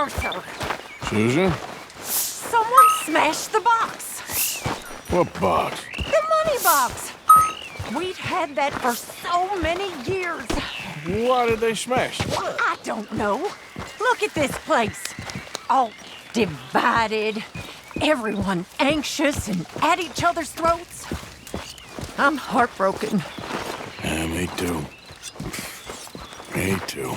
Arthur. Susan? Someone smashed the box. What box? The money box. We'd had that for so many years. Why did they smash it? I don't know. Look at this place. All divided. Everyone anxious and at each other's throats. I'm heartbroken. Yeah, me too. Me too.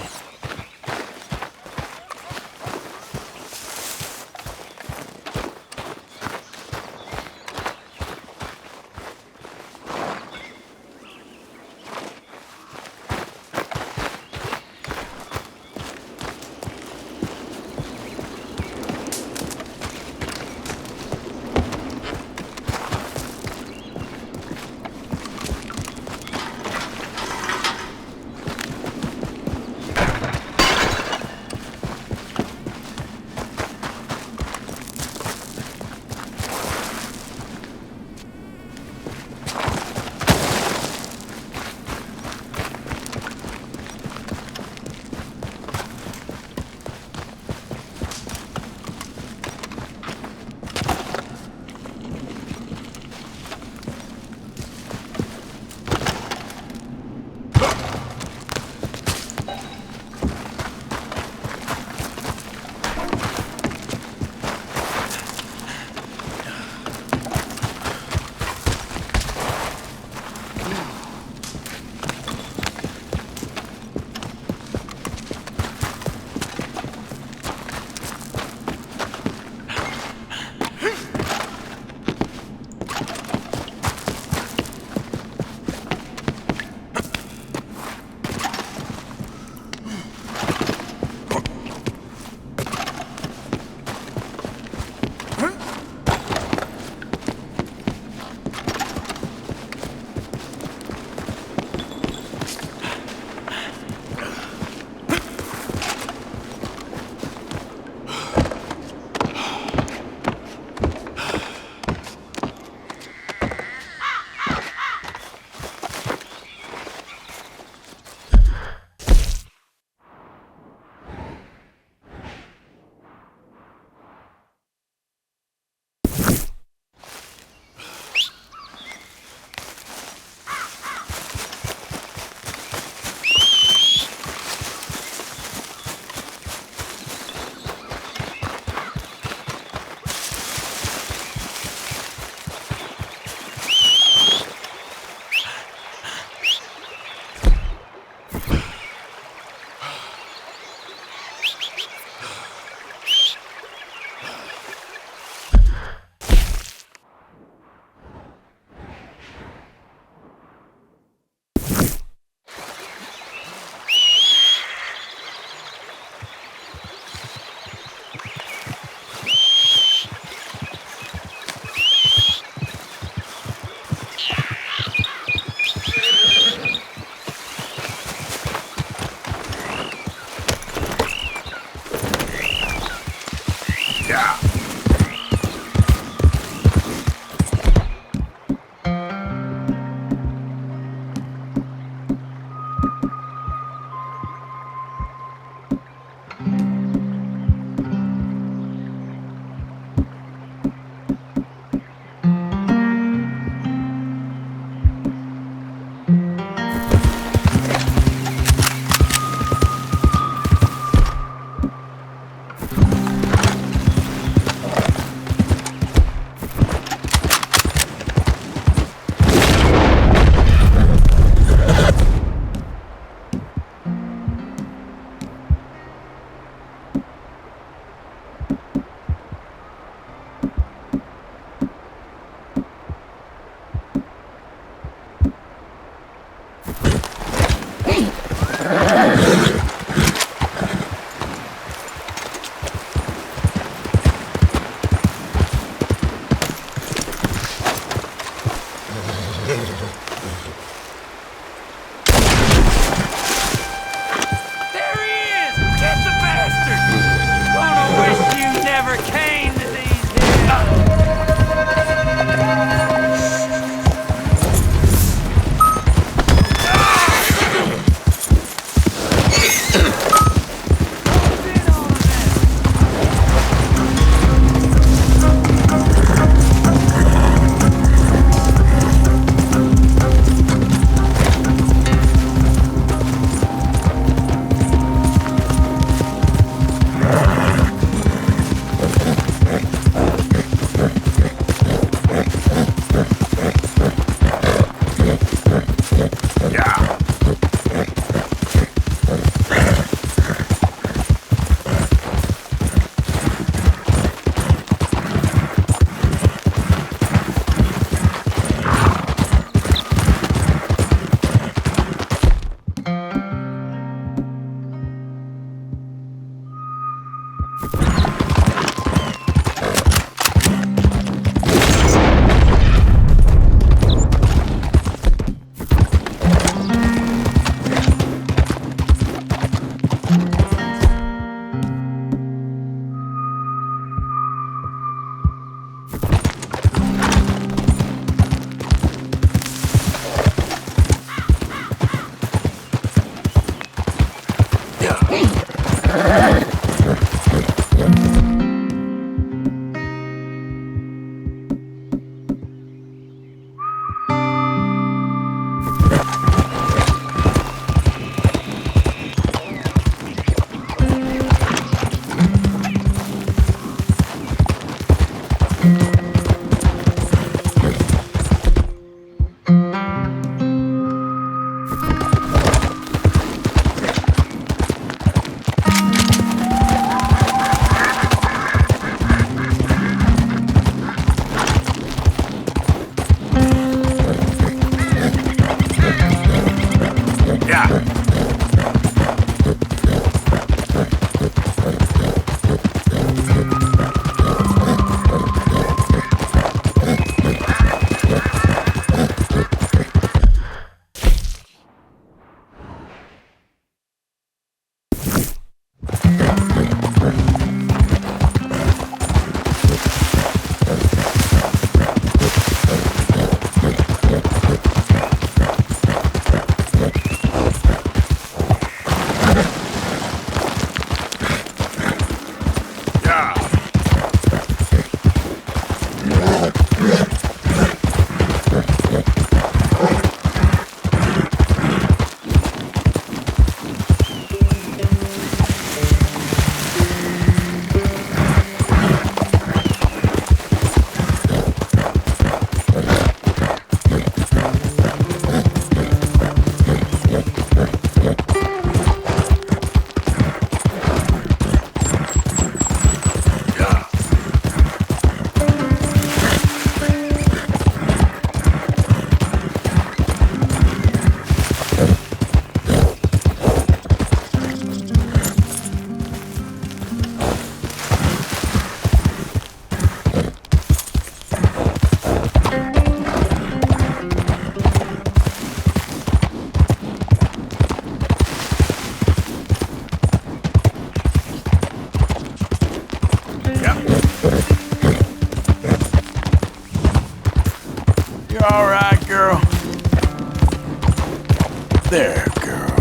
There, girl.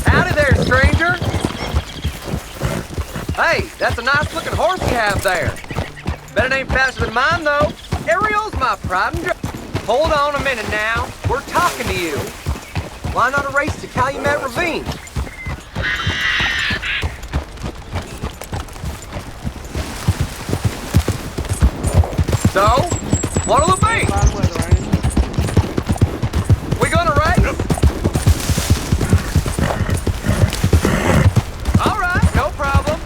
Howdy there, stranger. Hey, that's a nice looking horse you have there. Bet it ain't faster than mine, though. Ariel's my pride and joy. Hold on a minute now. We're talking to you. Why not a race to Calumet Ravine? So, what'll it be? We gonna race? All right, no problem.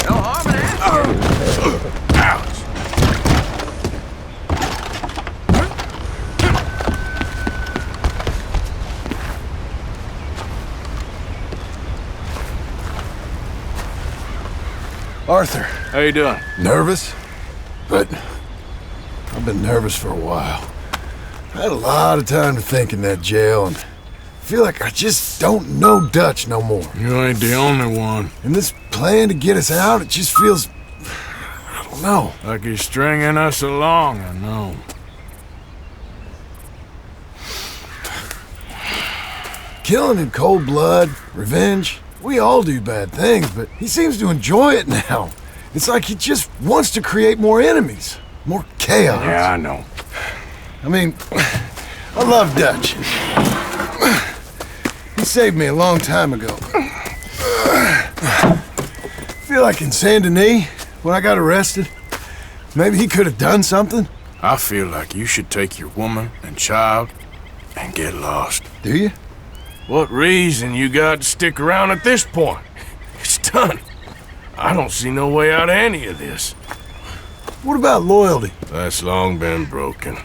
No harm in asking. Ouch! Arthur, How you doing? nervous? But I've been nervous for a while. I had a lot of time to think in that jail, and I feel like I just don't know Dutch no more. You ain't the only one. And this plan to get us out, it just feels... I don't know. Like he's stringing us along, I know. Killing in cold blood, revenge, we all do bad things, but he seems to enjoy it now. It's like he just wants to create more enemies, more chaos. Yeah, I know. I mean, I love Dutch. He saved me a long time ago. Feel like in Saint Denis, when I got arrested, maybe he could have done something. I feel like you should take your woman and child and get lost. Do you? What reason you got to stick around at this point? It's done. I don't see no way out of any of this. What about loyalty? That's long been broken.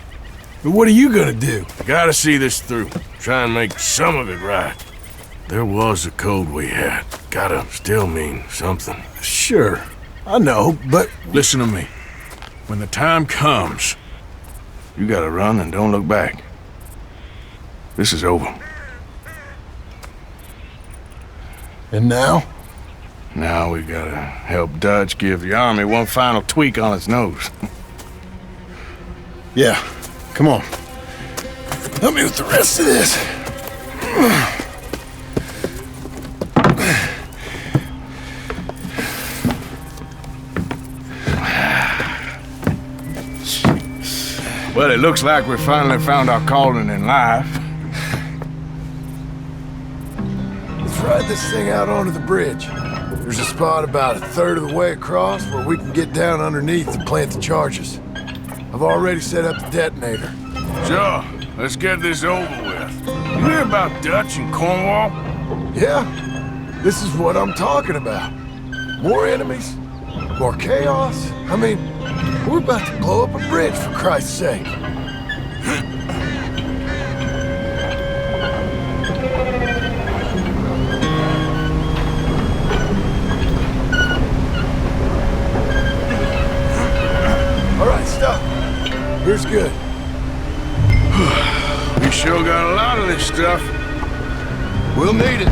But what are you gonna do? Gotta see this through. Try and make some of it right. There was a code we had. Gotta still mean something. Sure, I know, but Listen to me. When the time comes, you gotta run and don't look back. This is over. and now? Now we gotta help Dutch give the army one final tweak on its nose. Yeah, come on. Help me with the rest of this. Well, it looks like we finally found our calling in life. Let's ride this thing out onto the bridge. There's a spot about a third of the way across where we can get down underneath and plant the charges. I've already set up the detonator. Sure, let's get this over with. You hear about Dutch and Cornwall? Yeah, this is what I'm talking about. More enemies, more chaos. I mean, we're about to blow up a bridge, for Christ's sake. All right, stop. Here's good. We sure got a lot of this stuff. We'll need it.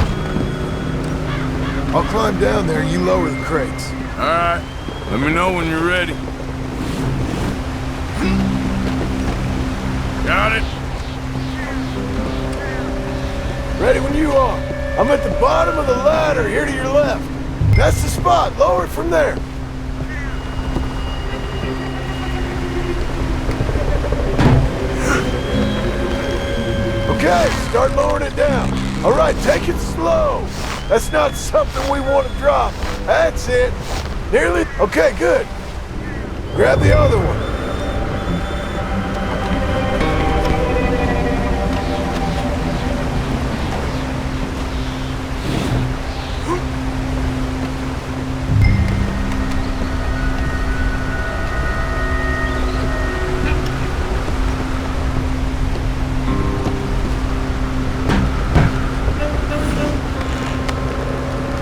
I'll climb down there, you lower the crates. All right, let me know when you're ready. Got it? Ready when you are. I'm at the bottom of the ladder, here to your left. That's the spot. Lower it from there. Okay, start lowering it down. All right, take it slow. That's not something we want to drop. That's it. Nearly. Okay, good. Grab the other one.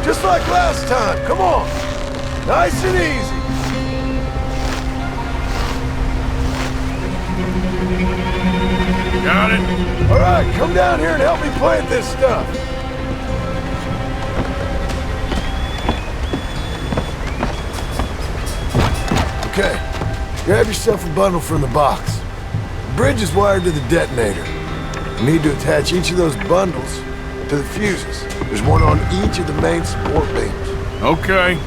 Just like last time, come on. Nice and easy. Got it? All right, come down here and help me plant this stuff. Okay. Grab yourself a bundle from the box. The bridge is wired to the detonator. You need to attach each of those bundles to the fuses. There's one on each of the main support beams. Okay.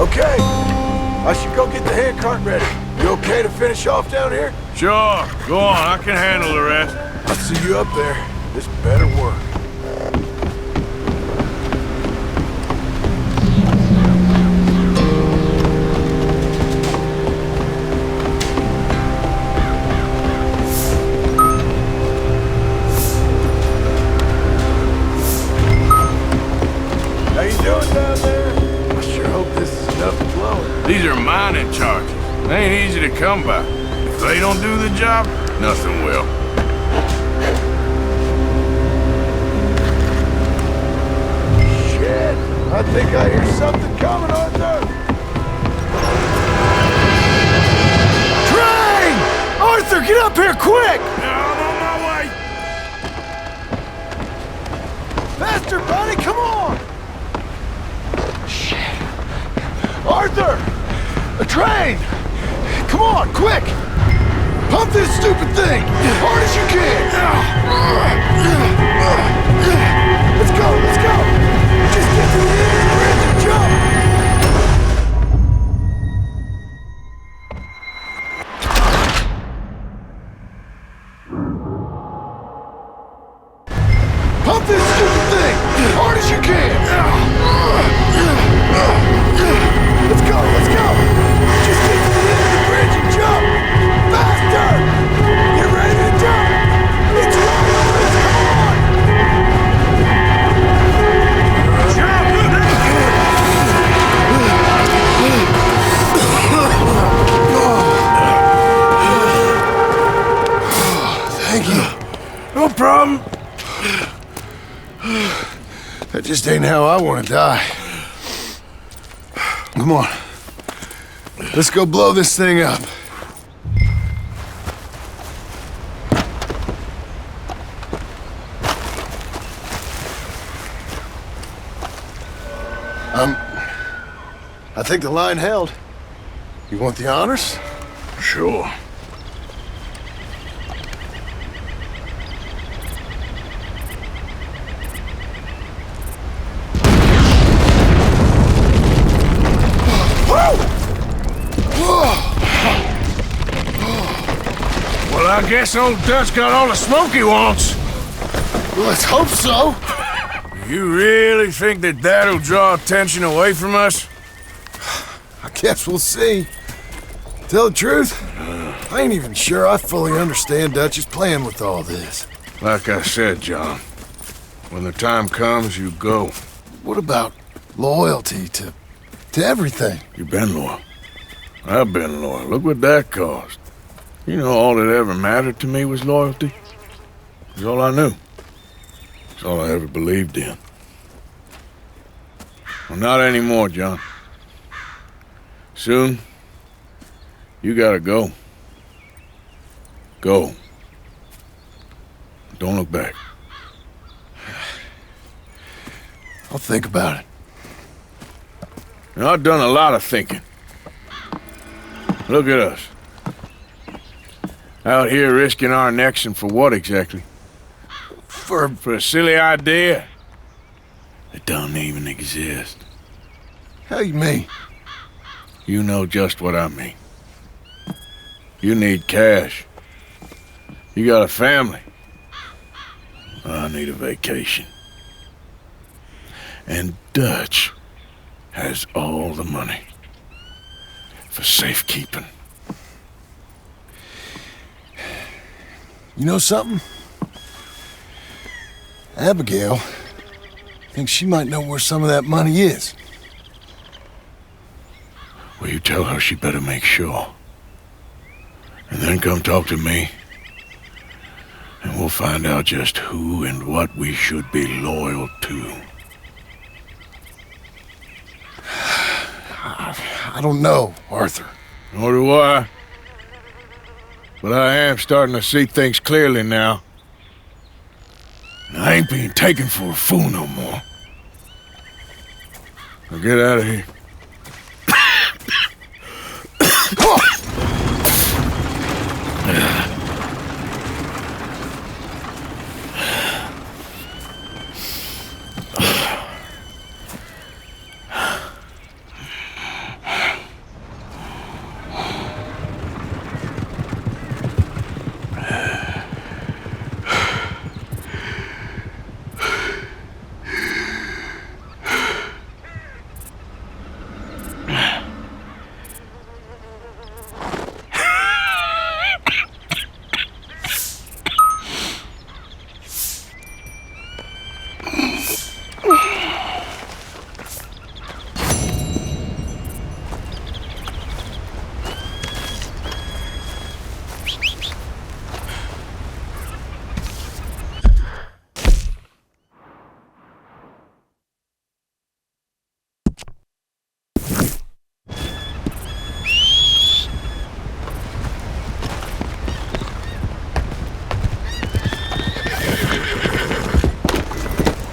Okay. I should go get the handcart ready. You okay to finish off down here? Sure. Go on. I can handle the rest. I'll see you up there. This better work. How you doing down there? I sure hope this is enough to blow it. These are mining charges. They ain't easy to come by. If they don't do the job, nothing will. Shit! I think I hear something coming, Arthur! Train! Arthur, get up here quick! I'm on my way. Faster, buddy, come on! Shit! Arthur! A train! Come on, quick! Pump this stupid thing! As hard as you can! Let's go, let's go! Just get to the end of the bridge and jump! Pump this stupid thing! As hard as you can! Let's go, let's go! Just get to the end of the bridge and jump! Faster! Get ready to jump! It's right over us, come on! Thank you. No problem. That just ain't how I want to die. Come on. Let's go blow this thing up. I think the line held. You want the honors? Sure. Well, I guess old Dutch got all the smoke he wants. Well, let's hope so. You really think that that'll draw attention away from us? I guess we'll see. Tell the truth, I ain't even sure I fully understand Dutch's plan with all this. Like I said, John, when the time comes, you go. What about loyalty to everything? You've been loyal. I've been loyal. Look what that cost. You know, all that ever mattered to me was loyalty. It's all I knew. It's all I ever believed in. Well, not anymore, John. Soon, you gotta go. Go. Don't look back. I'll think about it. Now, I've done a lot of thinking. Look at us. Out here risking our necks, and for what exactly? For a silly idea that don't even exist. How you mean? You know just what I mean. You need cash. You got a family. I need a vacation. And Dutch has all the money for safekeeping. You know something? Abigail Think she might know where some of that money is. Well, you tell her she better make sure. And then come talk to me. And we'll find out just who and what we should be loyal to. I don't know, Arthur. Nor do I. But I am starting to see things clearly now. And I ain't being taken for a fool no more. Now get out of here.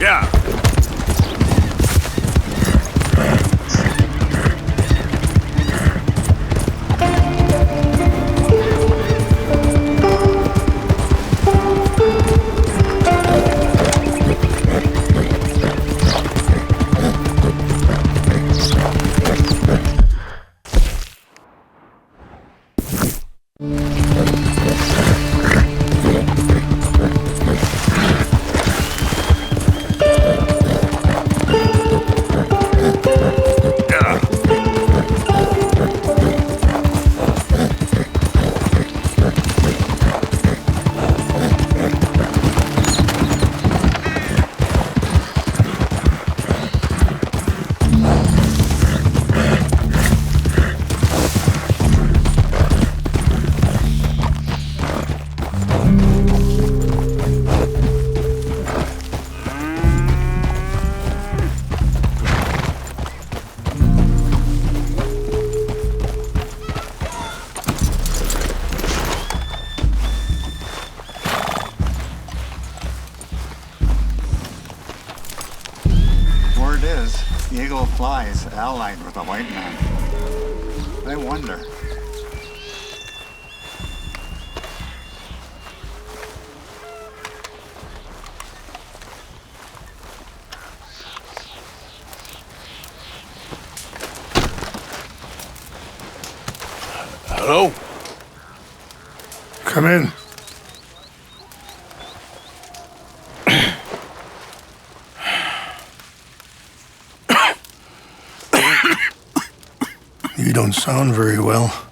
Yeah. Word is, the Eagle Flies allied with a white man. I wonder. Hello? Come in. You don't sound very well.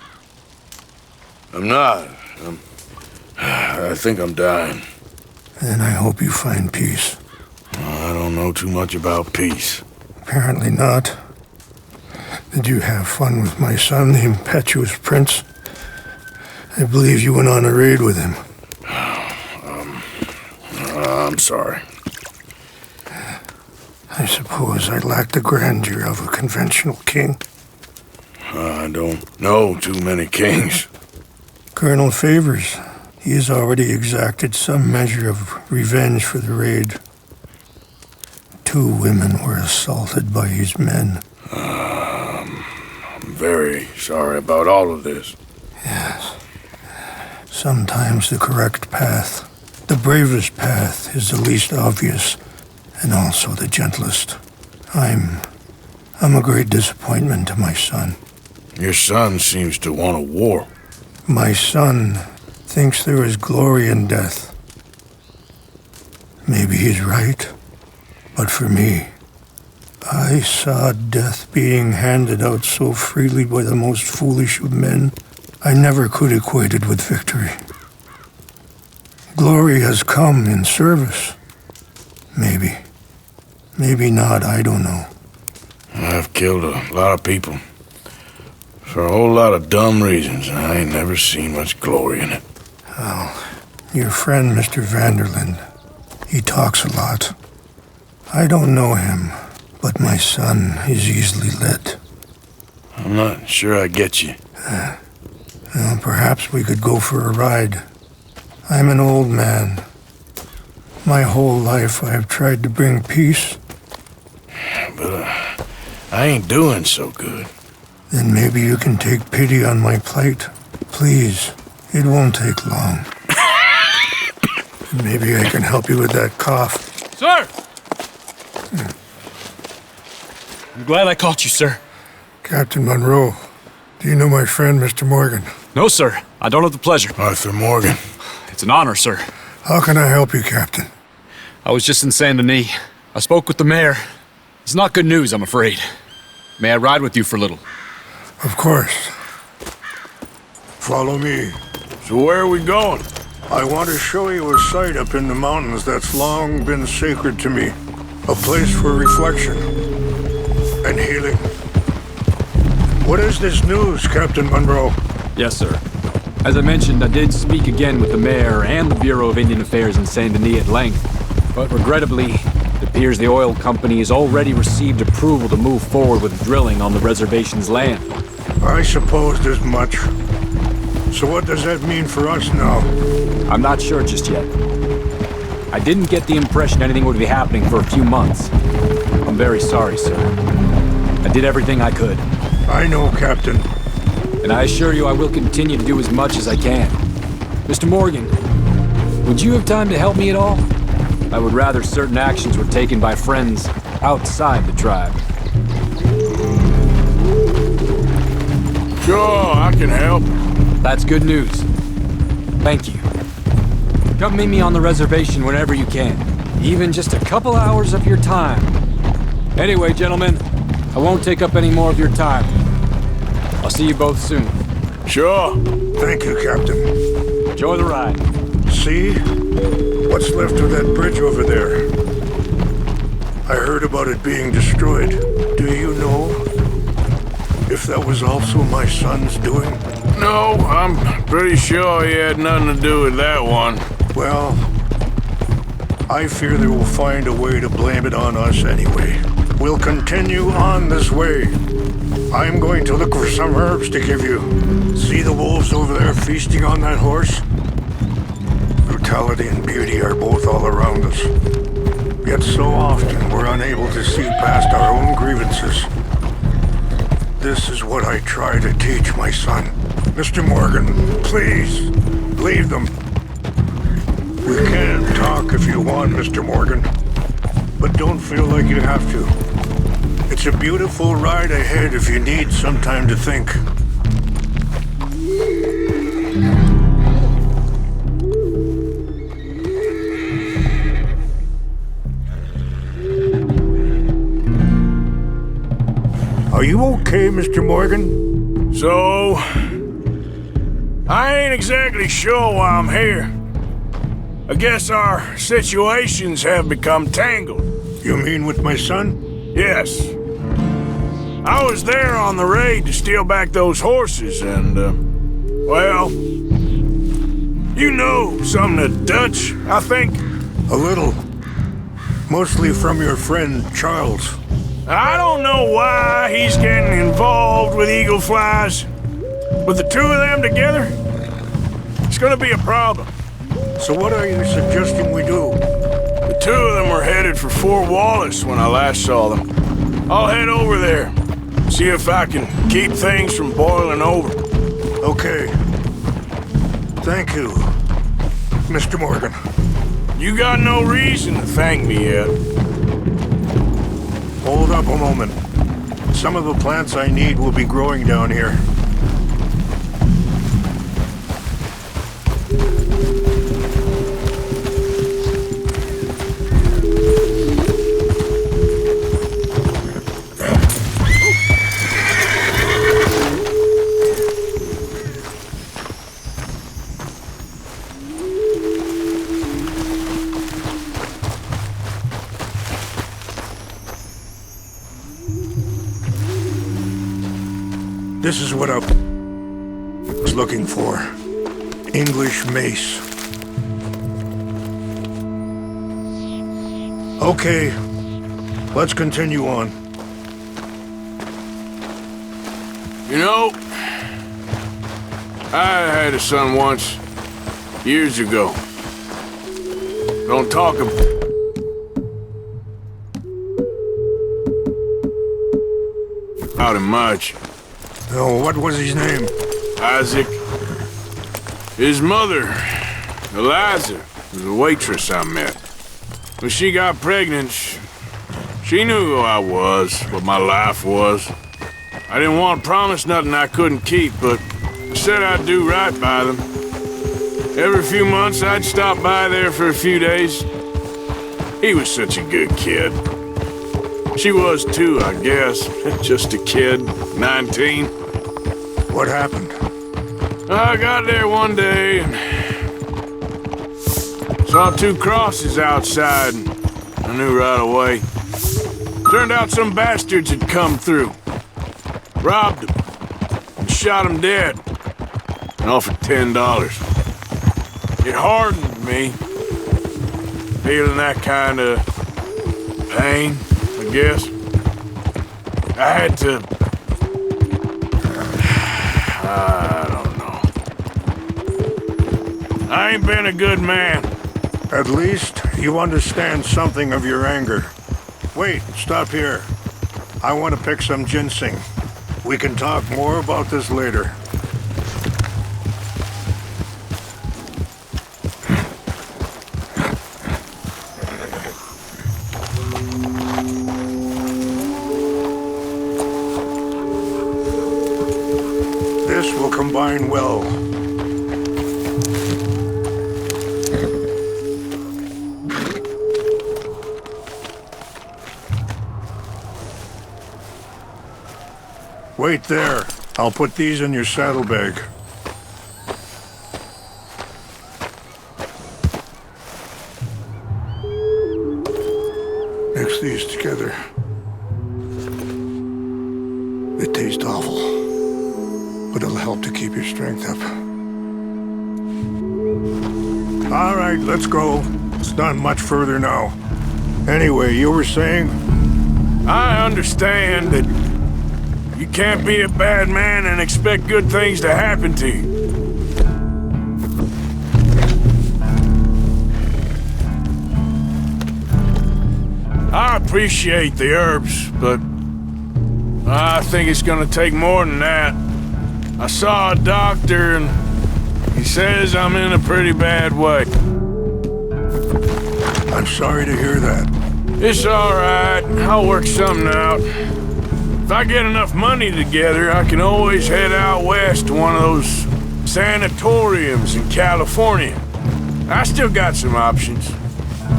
I'm not. I think I'm dying. Then I hope you find peace. I don't know too much about peace. Apparently not. Did you have fun with my son, the impetuous prince? I believe you went on a raid with him. I'm sorry. I suppose I lack the grandeur of a conventional king. I don't know too many kings. Colonel Favors, he has already exacted some measure of revenge for the raid. 2 women were assaulted by his men. I'm very sorry about all of this. Yes. Sometimes the correct path, the bravest path, is the least obvious, and also the gentlest. I'm a great disappointment to my son. Your son seems to want a war. My son thinks there is glory in death. Maybe he's right, but for me, I saw death being handed out so freely by the most foolish of men, I never could equate it with victory. Glory has come in service. Maybe. Maybe not, I don't know. I've killed a lot of people. For a whole lot of dumb reasons, and I ain't never seen much glory in it. Oh, your friend, Mr. Vanderlyn, he talks a lot. I don't know him, but my son is easily led. I'm not sure I get you. Well, perhaps we could go for a ride. I'm an old man. My whole life I have tried to bring peace. But I ain't doing so good. Then maybe you can take pity on my plight. Please, it won't take long. Maybe I can help you with that cough. Sir! I'm glad I caught you, sir. Captain Monroe, do you know my friend, Mr. Morgan? No, sir. I don't have the pleasure. Arthur Morgan. It's an honor, sir. How can I help you, Captain? I was just in Saint Denis. I spoke with the mayor. It's not good news, I'm afraid. May I ride with you for a little? Of course. Follow me. So where are we going? I want to show you a site up in the mountains that's long been sacred to me. A place for reflection and healing. What is this news, Captain Monroe? Yes, sir. As I mentioned, I did speak again with the mayor and the Bureau of Indian Affairs in Saint Denis at length. But regrettably, it appears the oil company has already received approval to move forward with drilling on the reservation's land. I supposed as much. So what does that mean for us now? I'm not sure just yet. I didn't get the impression anything would be happening for a few months. I'm very sorry, sir. I did everything I could. I know, Captain. And I assure you I will continue to do as much as I can. Mr. Morgan, would you have time to help me at all? I would rather certain actions were taken by friends outside the tribe. Sure, I can help. That's good news. Thank you. Come meet me on the reservation whenever you can. Even just a couple hours of your time. Anyway, gentlemen, I won't take up any more of your time. I'll see you both soon. Sure. Thank you, Captain. Enjoy the ride. See? What's left of that bridge over there? I heard about it being destroyed. Do you know if that was also my son's doing? No, I'm pretty sure he had nothing to do with that one. Well, I fear they will find a way to blame it on us anyway. We'll continue on this way. I'm going to look for some herbs to give you. See the wolves over there feasting on that horse? Brutality and beauty are both all around us. Yet so often we're unable to see past our own grievances. This is what I try to teach my son. Mr. Morgan, please, leave them. We can talk if you want, Mr. Morgan, but don't feel like you have to. It's a beautiful ride ahead if you need some time to think. Are you okay, Mr. Morgan? So, I ain't exactly sure why I'm here. I guess our situations have become tangled. You mean with my son? Yes. I was there on the raid to steal back those horses and, well, you know some of the Dutch, I think. A little. Mostly from your friend, Charles. I don't know why he's getting involved with eagle flies. With the two of them together, it's gonna be a problem. So what are you suggesting we do? The two of them were headed for Fort Wallace when I last saw them. I'll head over there, see if I can keep things from boiling over. Okay. Thank you, Mr. Morgan. You got no reason to thank me yet. Hold up a moment. Some of the plants I need will be growing down here. This is what I was looking for. English mace. Okay, let's continue on. You know, I had a son once, years ago. Don't talk about him much. Oh, what was his name? Isaac. His mother, Eliza, was a waitress I met. When she got pregnant, she knew who I was, what my life was. I didn't want to promise nothing I couldn't keep, but I said I'd do right by them. Every few months, I'd stop by there for a few days. He was such a good kid. She was too, I guess. Just a kid, 19. What happened? I got there one day and saw 2 crosses outside, and I knew right away. Turned out some bastards had come through, robbed him, and shot him dead, and offered $10. It hardened me, feeling that kind of pain, I guess. I had to... I don't know. I ain't been a good man. At least you understand something of your anger. Wait, stop here. I want to pick some ginseng. We can talk more about this later. This will combine well. Wait there. I'll put these in your saddlebag. Mix these together. They taste awful, but it'll help to keep your strength up. All right, let's go. It's not much further now. Anyway, you were saying? I understand that you can't be a bad man and expect good things to happen to you. I appreciate the herbs, but I think it's gonna take more than that. I saw a doctor and he says I'm in a pretty bad way. I'm sorry to hear that. It's all right. I'll work something out. If I get enough money together, I can always head out west to one of those sanatoriums in California. I still got some options.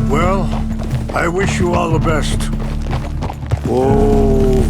Well, I wish you all the best. Whoa.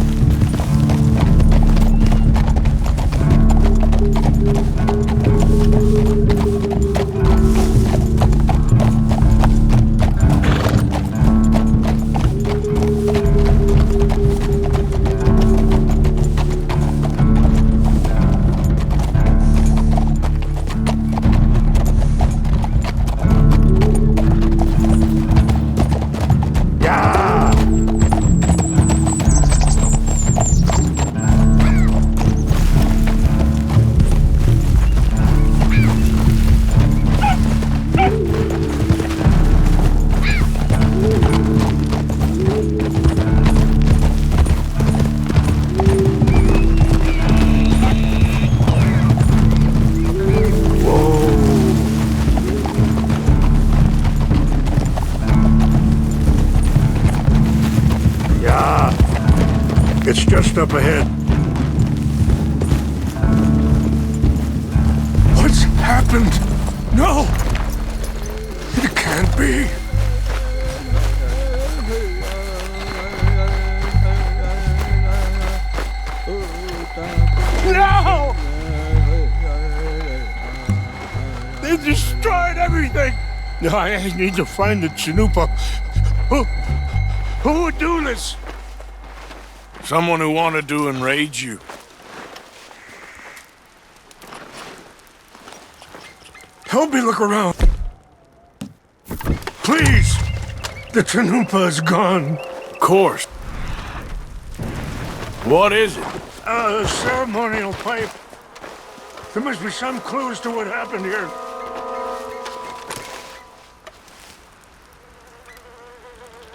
It's just up ahead. What's happened? No! It can't be. No! They destroyed everything! I need to find the Chanupa. Who would do this? Someone who wanted to enrage you. Help me look around. Please! The Chanupa is gone. Of course. What is it? A ceremonial pipe. There must be some clues to what happened here.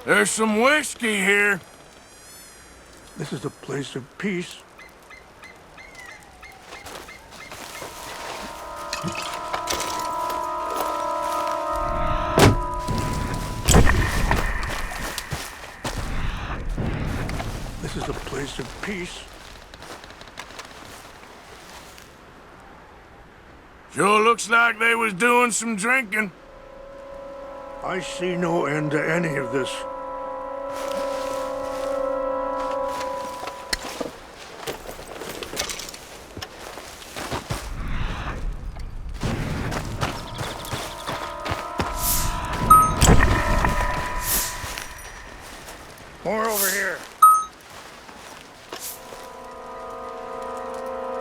There's some whiskey here. This is a place of peace. This is a place of peace. Sure looks like they was doing some drinking. I see no end to any of this. More over here.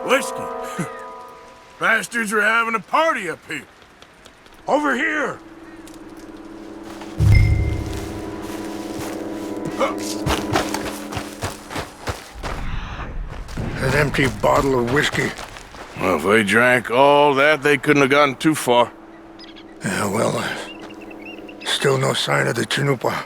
Whiskey. Bastards are having a party up here. Over here! An empty bottle of whiskey. Well, if they drank all that, they couldn't have gotten too far. Yeah, well, still no sign of the Chanupa.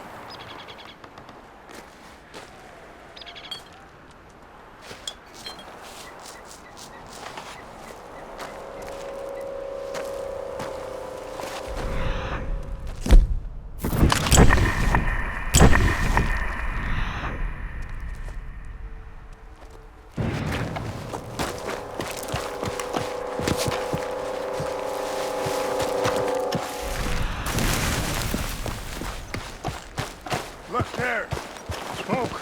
Look there! Smoke!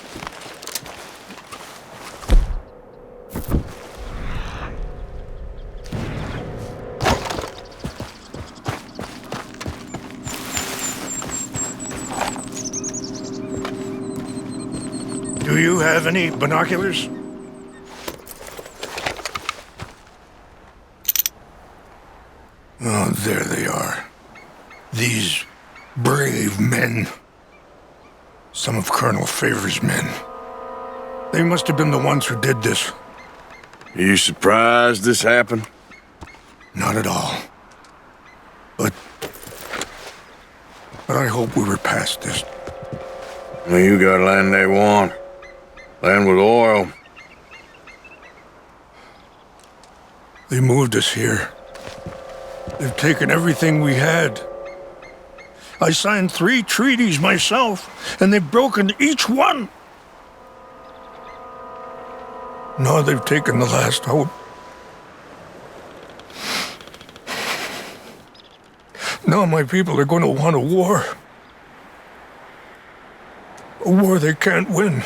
Do you have any binoculars? Oh, there they are. These brave men. Some of Colonel Favor's men. They must have been the ones who did this. Are you surprised this happened? Not at all. But I hope we were past this. Well, you got land they want. Land with oil. They moved us here. They've taken everything we had. I signed 3 treaties myself, and they've broken each one. Now they've taken the last hope. Now my people are going to want a war. A war they can't win.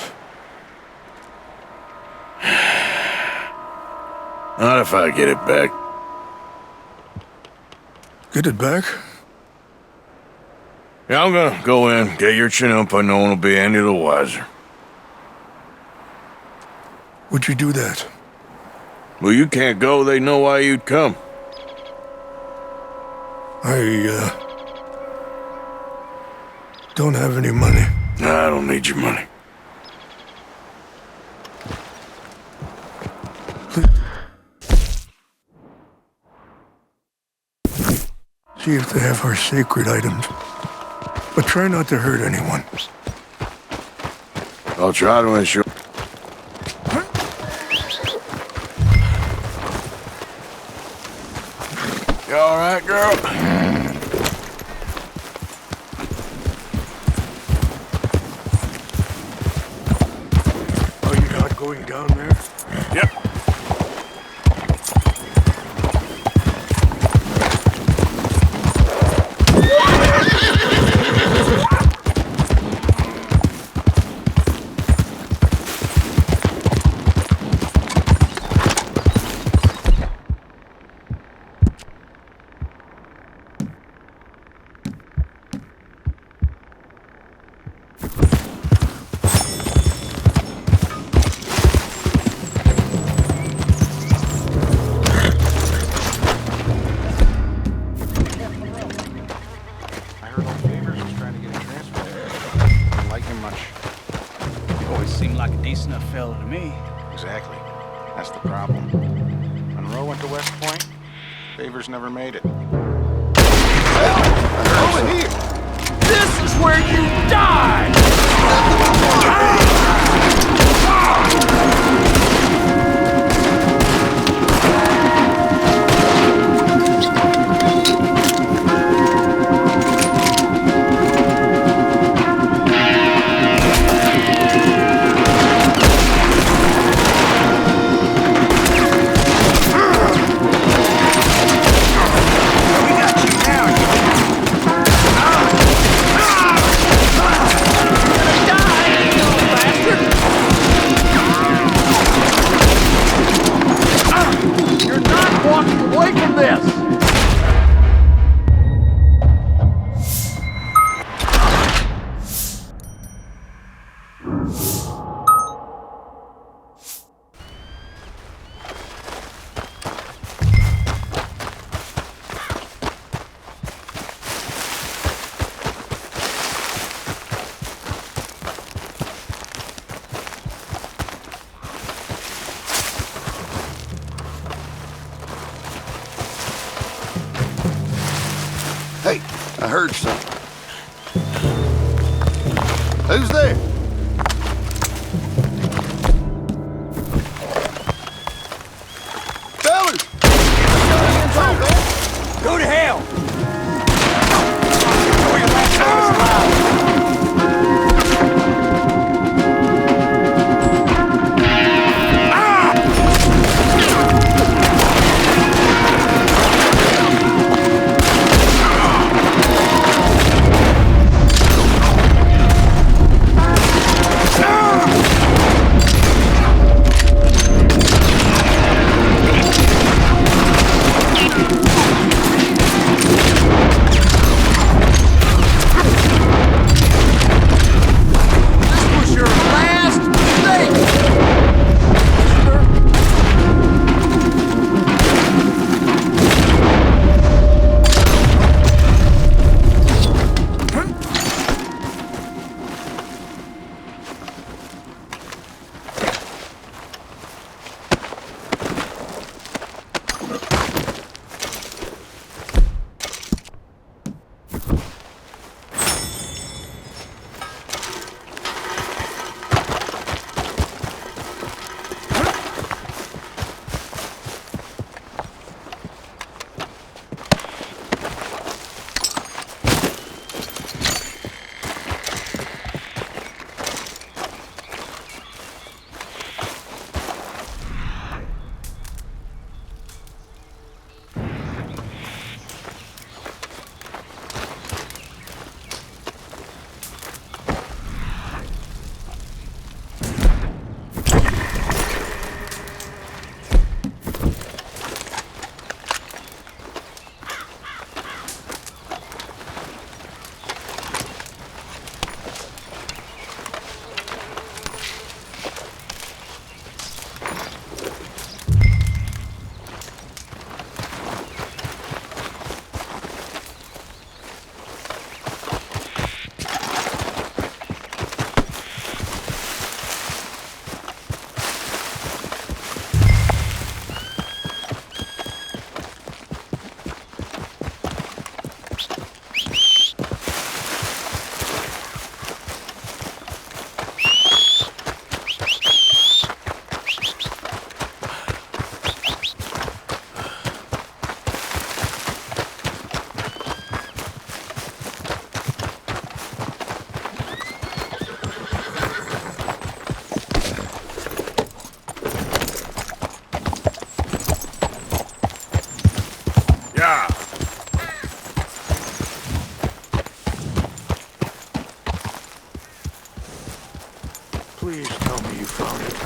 Not if I get it back. Get it back? Yeah, I'm gonna go in, get your Chanupa, no one will be any the wiser. Would you do that? Well, you can't go, they know why you'd come. I don't have any money. Nah, I don't need your money. See if they have our sacred items. But try not to hurt anyone. I'll try to ensure. You all right, girl? Are you not going down there? Yep. heard old Favors was trying to get a transfer. I don't like him much. He always seemed like a decent enough fella to me. Exactly. That's the problem. Monroe went to West Point. Favors never made it. Over here! This is where you die! Hey, I heard something. Who's there? Fellas! Go to hell! Please tell me you found it.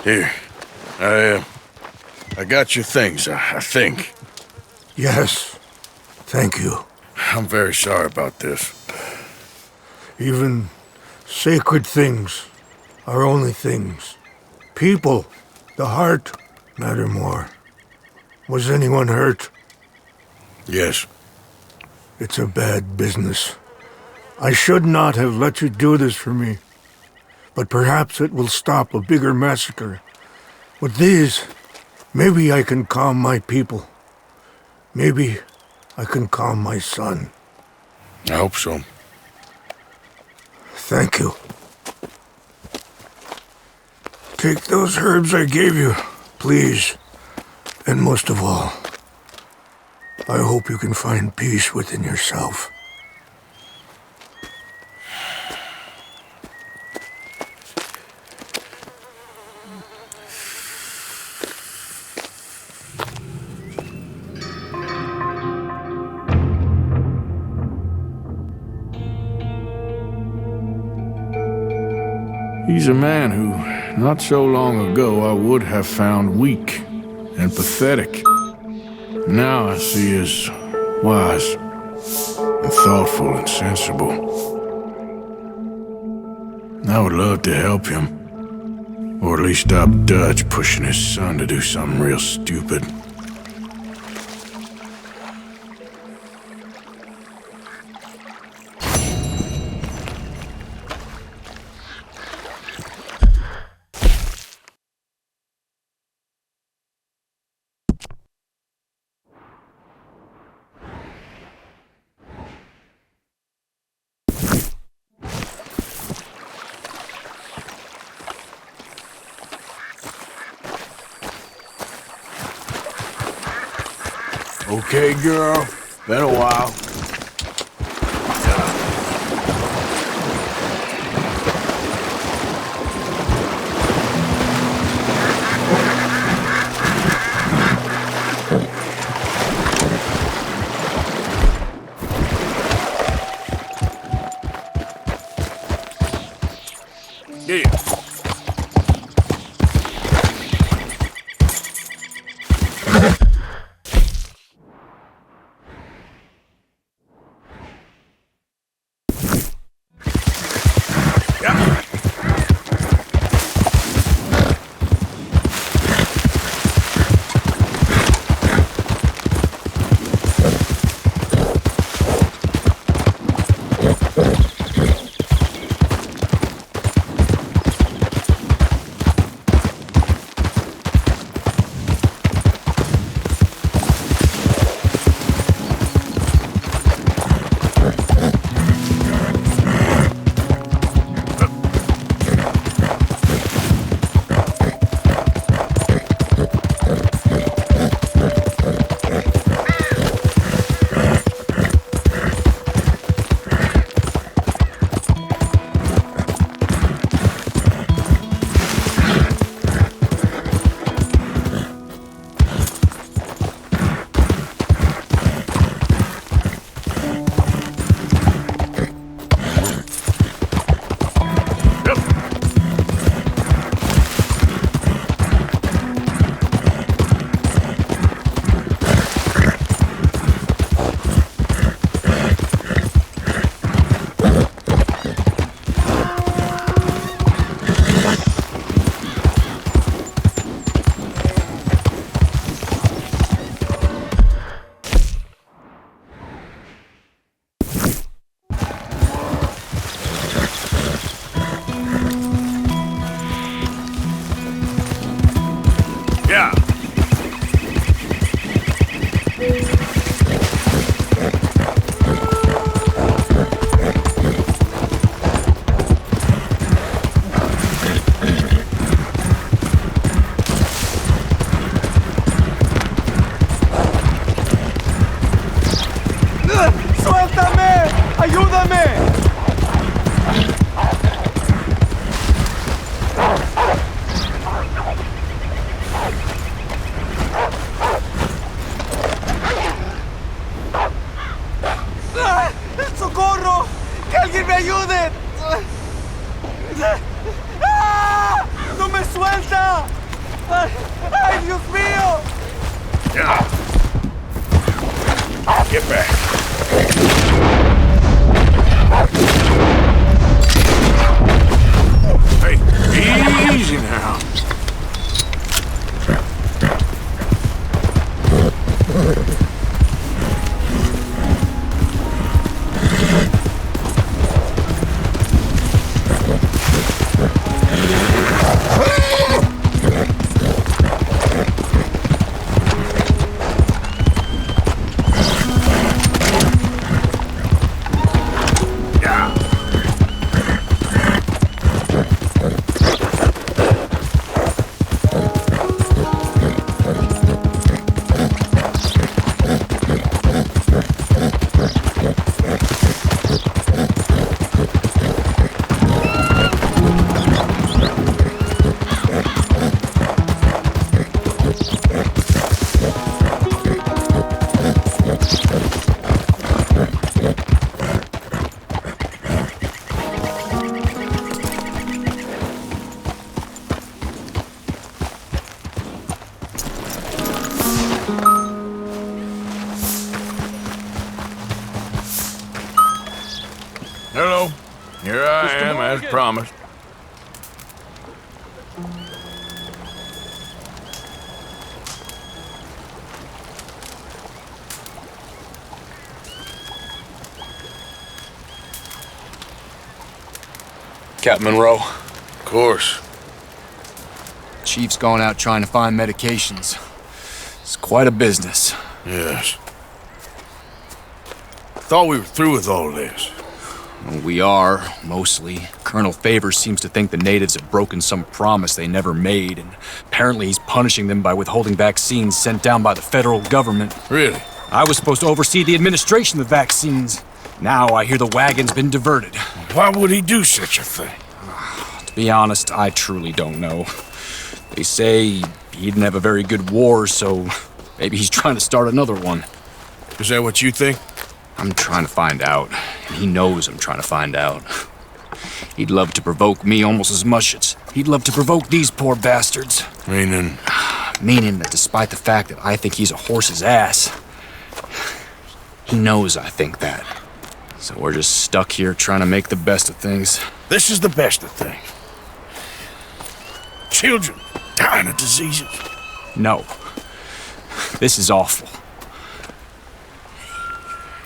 Here. I got your things, I think. Yes. Thank you. I'm very sorry about this. Even sacred things are only things. People, the heart, matter more. Was anyone hurt? Yes. It's a bad business. I should not have let you do this for me. But perhaps it will stop a bigger massacre. With these, maybe I can calm my people. Maybe I can calm my son. I hope so. Thank you. Take those herbs I gave you, please. And most of all, I hope you can find peace within yourself. He's a man who, not so long ago, I would have found weak and pathetic. Now I see as wise and thoughtful and sensible. I would love to help him, or at least stop Dutch pushing his son to do something real stupid. Okay, girl. Been a while. Yeah. Yeah. ¡Suéltame! ¡Ayúdame! ¡Socorro! ¡Que alguien me ayude! ¡Ah! ¡No me suelta! ¡Ay, Dios mío! Yeah. Get back. Hey, easy now. As promised. Captain Monroe. Of course. Chief's gone out trying to find medications. It's quite a business. Yes. Thought we were through with all this. Well, we are, mostly. Colonel Favors seems to think the natives have broken some promise they never made, and apparently he's punishing them by withholding vaccines sent down by the federal government. Really? I was supposed to oversee the administration of the vaccines. Now I hear the wagon's been diverted. Why would he do such a thing? To be honest, I truly don't know. They say he didn't have a very good war, so maybe he's trying to start another one. Is that what you think? I'm trying to find out, and he knows I'm trying to find out. He'd love to provoke me almost as much as he'd love to provoke these poor bastards. Meaning? Meaning that despite the fact that I think he's a horse's ass, he knows I think that. So we're just stuck here trying to make the best of things. This is the best of things. Children dying of diseases. No. This is awful.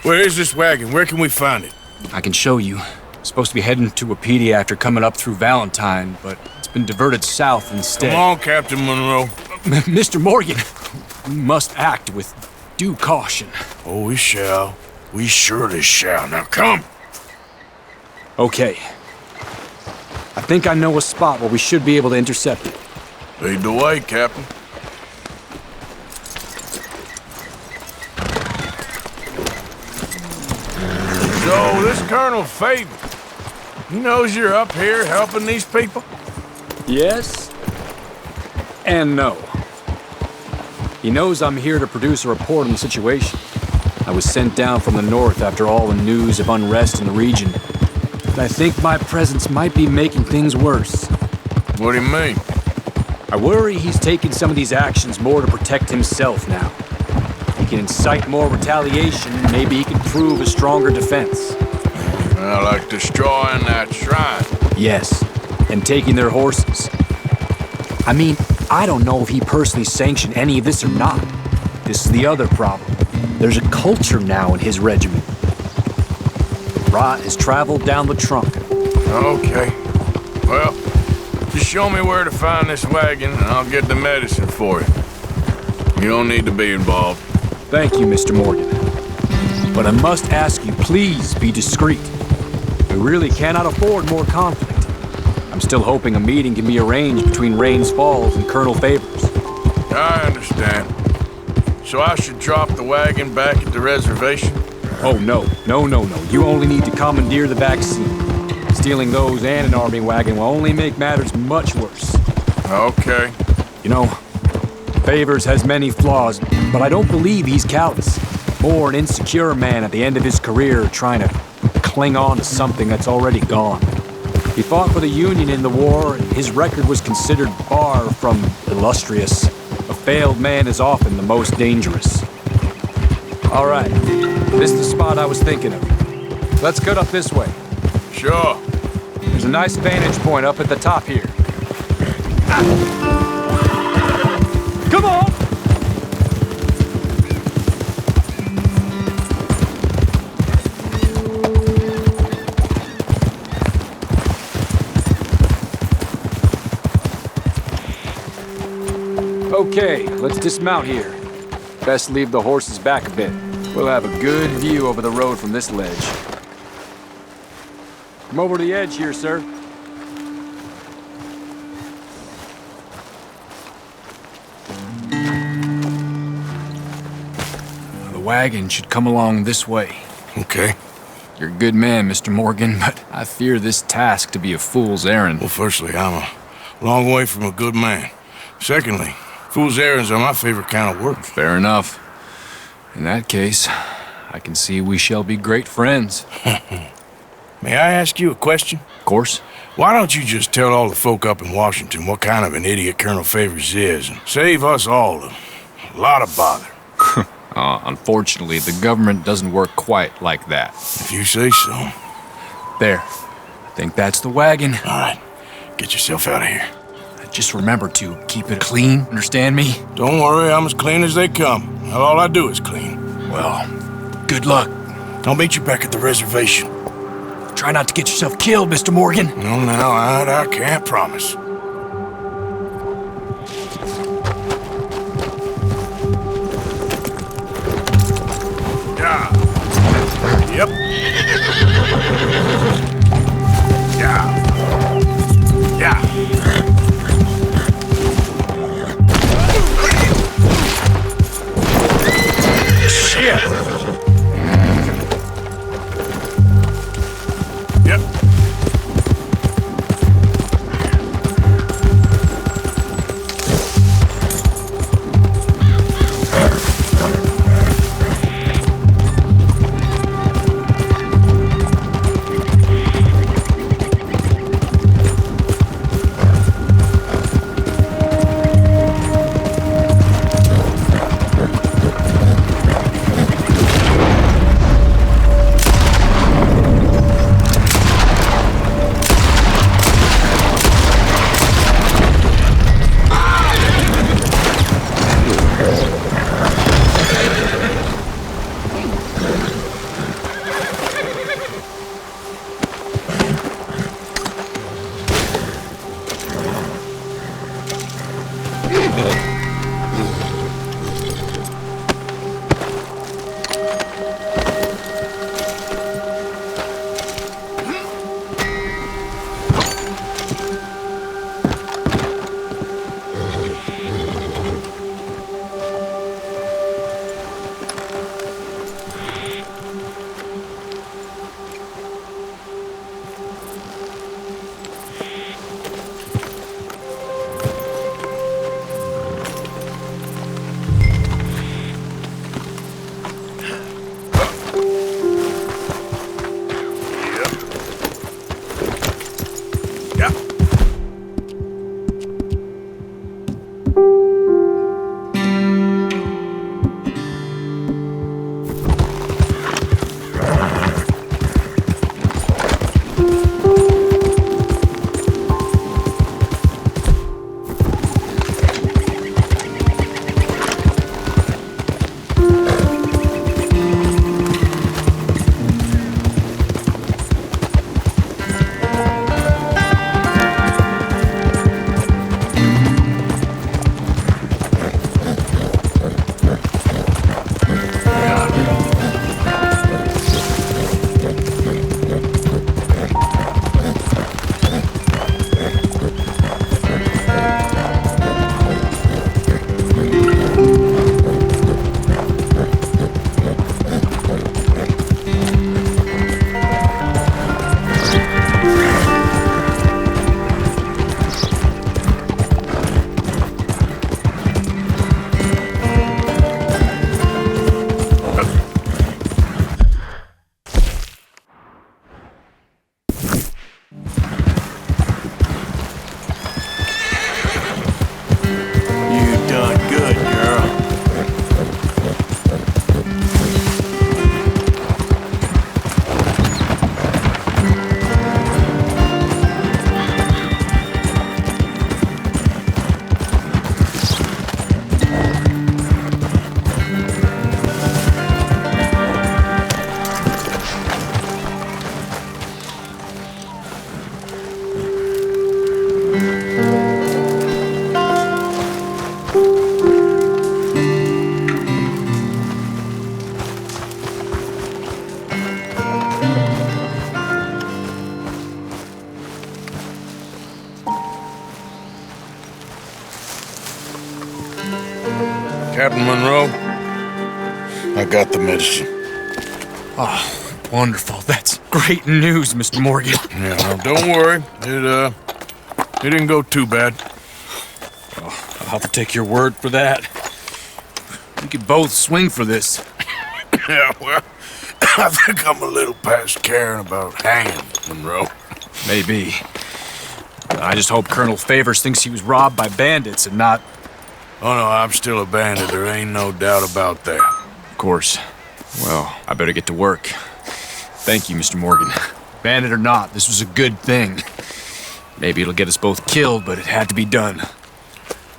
Where is this wagon? Where can we find it? I can show you. Supposed to be heading to Wapiti after coming up through Valentine, but it's been diverted south instead. Come on, Captain Monroe. Mr. Morgan, we must act with due caution. Oh, we shall. We surely shall. Now come. Okay. I think I know a spot where we should be able to intercept it. Lead the way, Captain. So, this Colonel Favor, he knows you're up here helping these people? Yes. And no. He knows I'm here to produce a report on the situation. I was sent down from the north after all the news of unrest in the region. But I think my presence might be making things worse. What do you mean? I worry he's taking some of these actions more to protect himself now. He can incite more retaliation, and maybe he can prove a stronger defense. Well, like destroying that shrine. Yes, and taking their horses. I mean, I don't know if he personally sanctioned any of this or not. This is the other problem. There's a culture now in his regiment. Rot has traveled down the trunk. Okay. Well, just show me where to find this wagon, and I'll get the medicine for you. You don't need to be involved. Thank you, Mr. Morgan. But I must ask you, please be discreet. We really cannot afford more conflict. I'm still hoping a meeting can be arranged between Rains Falls and Colonel Favors. I understand. So I should drop the wagon back at the reservation? Oh, no. No. You only need to commandeer the vaccine. Stealing those and an army wagon will only make matters much worse. Okay. You know, Favors has many flaws, but I don't believe he's callous. More an insecure man at the end of his career trying to cling on to something that's already gone. He fought for the Union in the war, and his record was considered far from illustrious. A failed man is often the most dangerous. All right, this is the spot I was thinking of. Let's cut up this way. Sure. There's a nice vantage point up at the top here. Come on! Okay, let's dismount here. Best leave the horses back a bit. We'll have a good view over the road from this ledge. Come over to the edge here, sir. The wagon should come along this way. Okay. You're a good man, Mr. Morgan, but I fear this task to be a fool's errand. Well, firstly, I'm a long way from a good man. Secondly, fool's errands are my favorite kind of work. Fair enough. In that case, I can see we shall be great friends. May I ask you a question? Of course. Why don't you just tell all the folk up in Washington what kind of an idiot Colonel Favors is and save us all a lot of bother? Unfortunately, the government doesn't work quite like that. If you say so. There. Think that's the wagon. All right, get yourself out of here. Just remember to keep it clean, understand me? Don't worry, I'm as clean as they come. All I do is clean. Well, good luck. I'll meet you back at the reservation. Try not to get yourself killed, Mr. Morgan. No, now, I can't promise. Yeah. Yep. Yeah. Yeah. Shit. Yep. Captain Monroe, I got the medicine. Oh, wonderful. That's great news, Mr. Morgan. Yeah, well, don't worry. It didn't go too bad. Oh, I'll have to take your word for that. We could both swing for this. Yeah, well, I think I'm a little past caring about hanging, Monroe. Maybe. I just hope Colonel Favors thinks he was robbed by bandits and not... Oh, no, I'm still a bandit. There ain't no doubt about that. Of course. Well, I better get to work. Thank you, Mr. Morgan. Bandit or not, this was a good thing. Maybe it'll get us both killed, but it had to be done.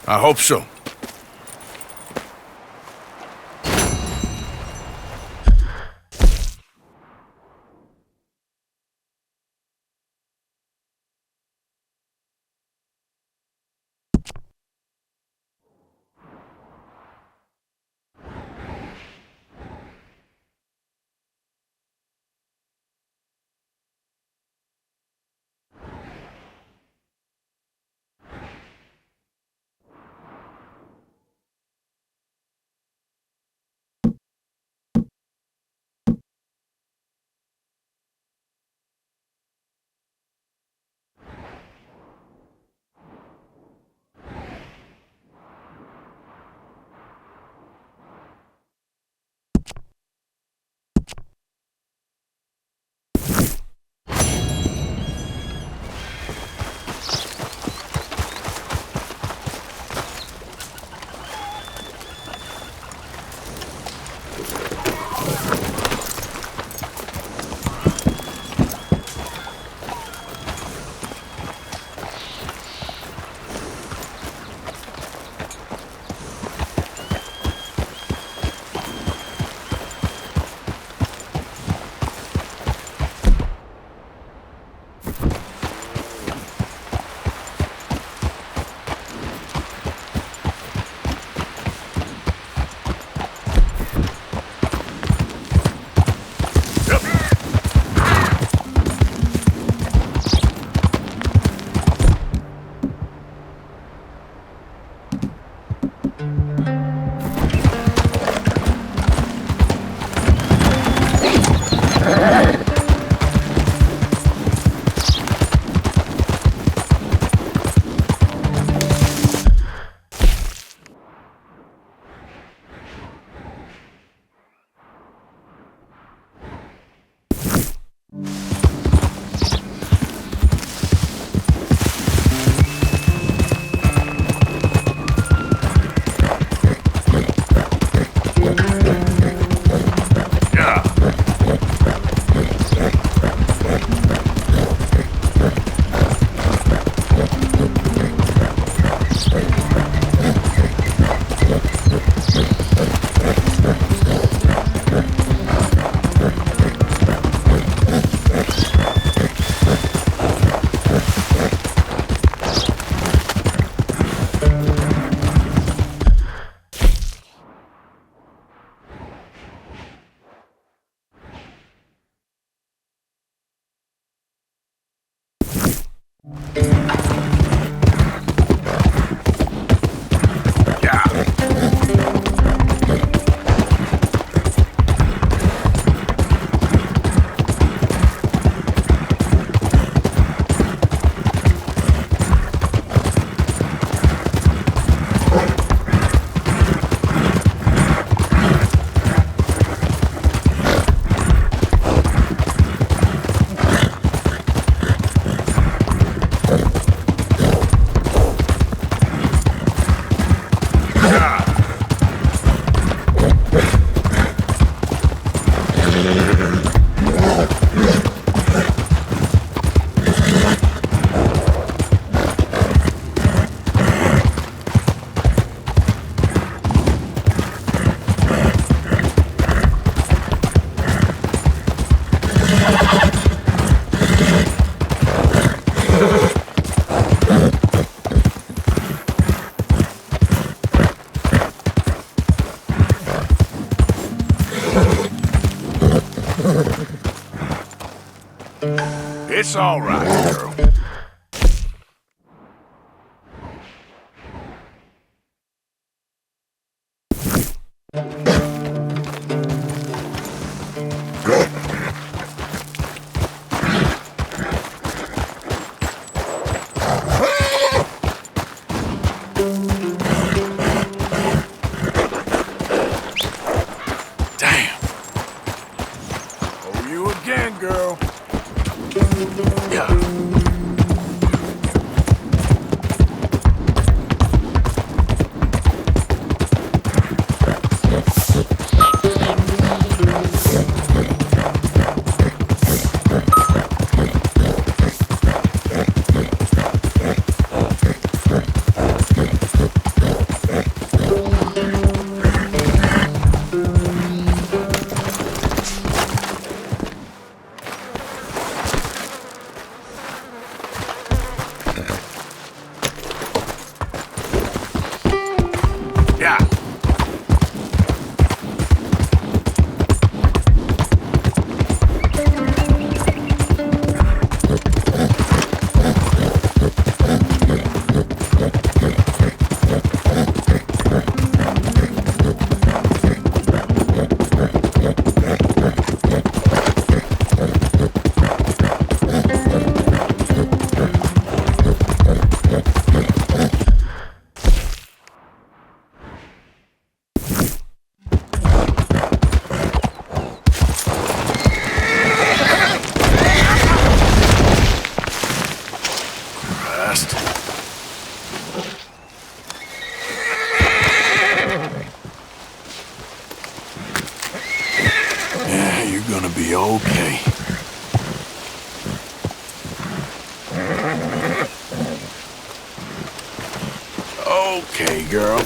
I hope so. It's all right, girl. Damn. Oh, you again, girl. Yeah. okay. Okay, girl.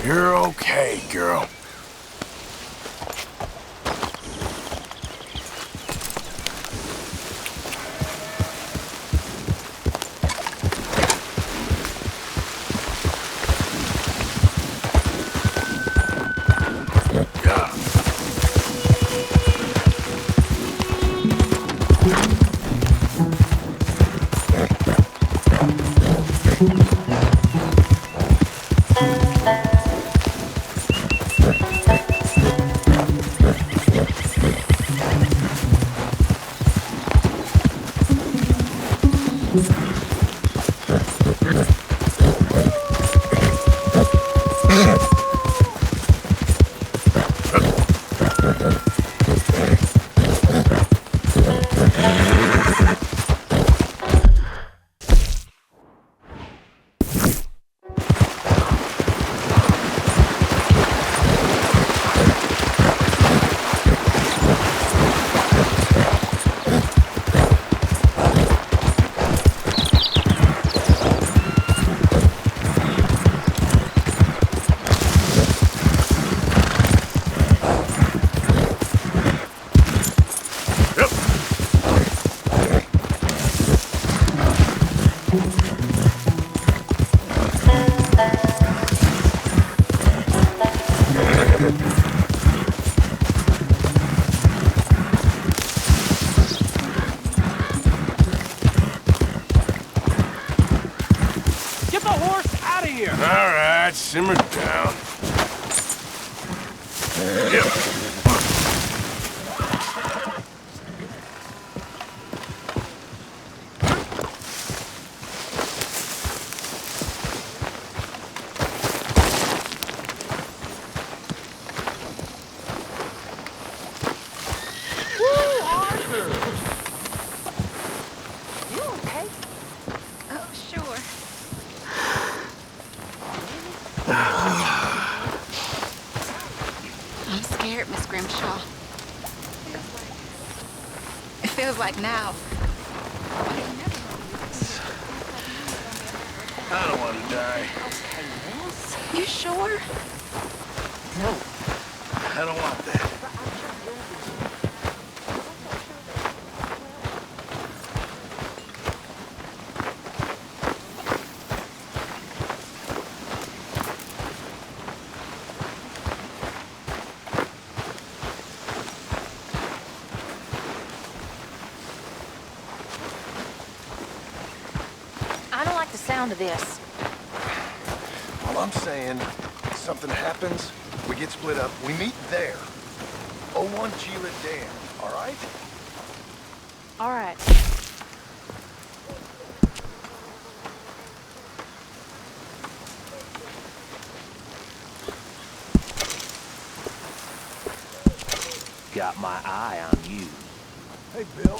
You're okay, girl. All right, simmer down. Feels like now. I don't want to die. You sure? No. I don't want that. Sound of this. All I'm saying, if something happens, we get split up, we meet there. 01 Gila Dam, all right? All right. Got my eye on you. Hey, Bill.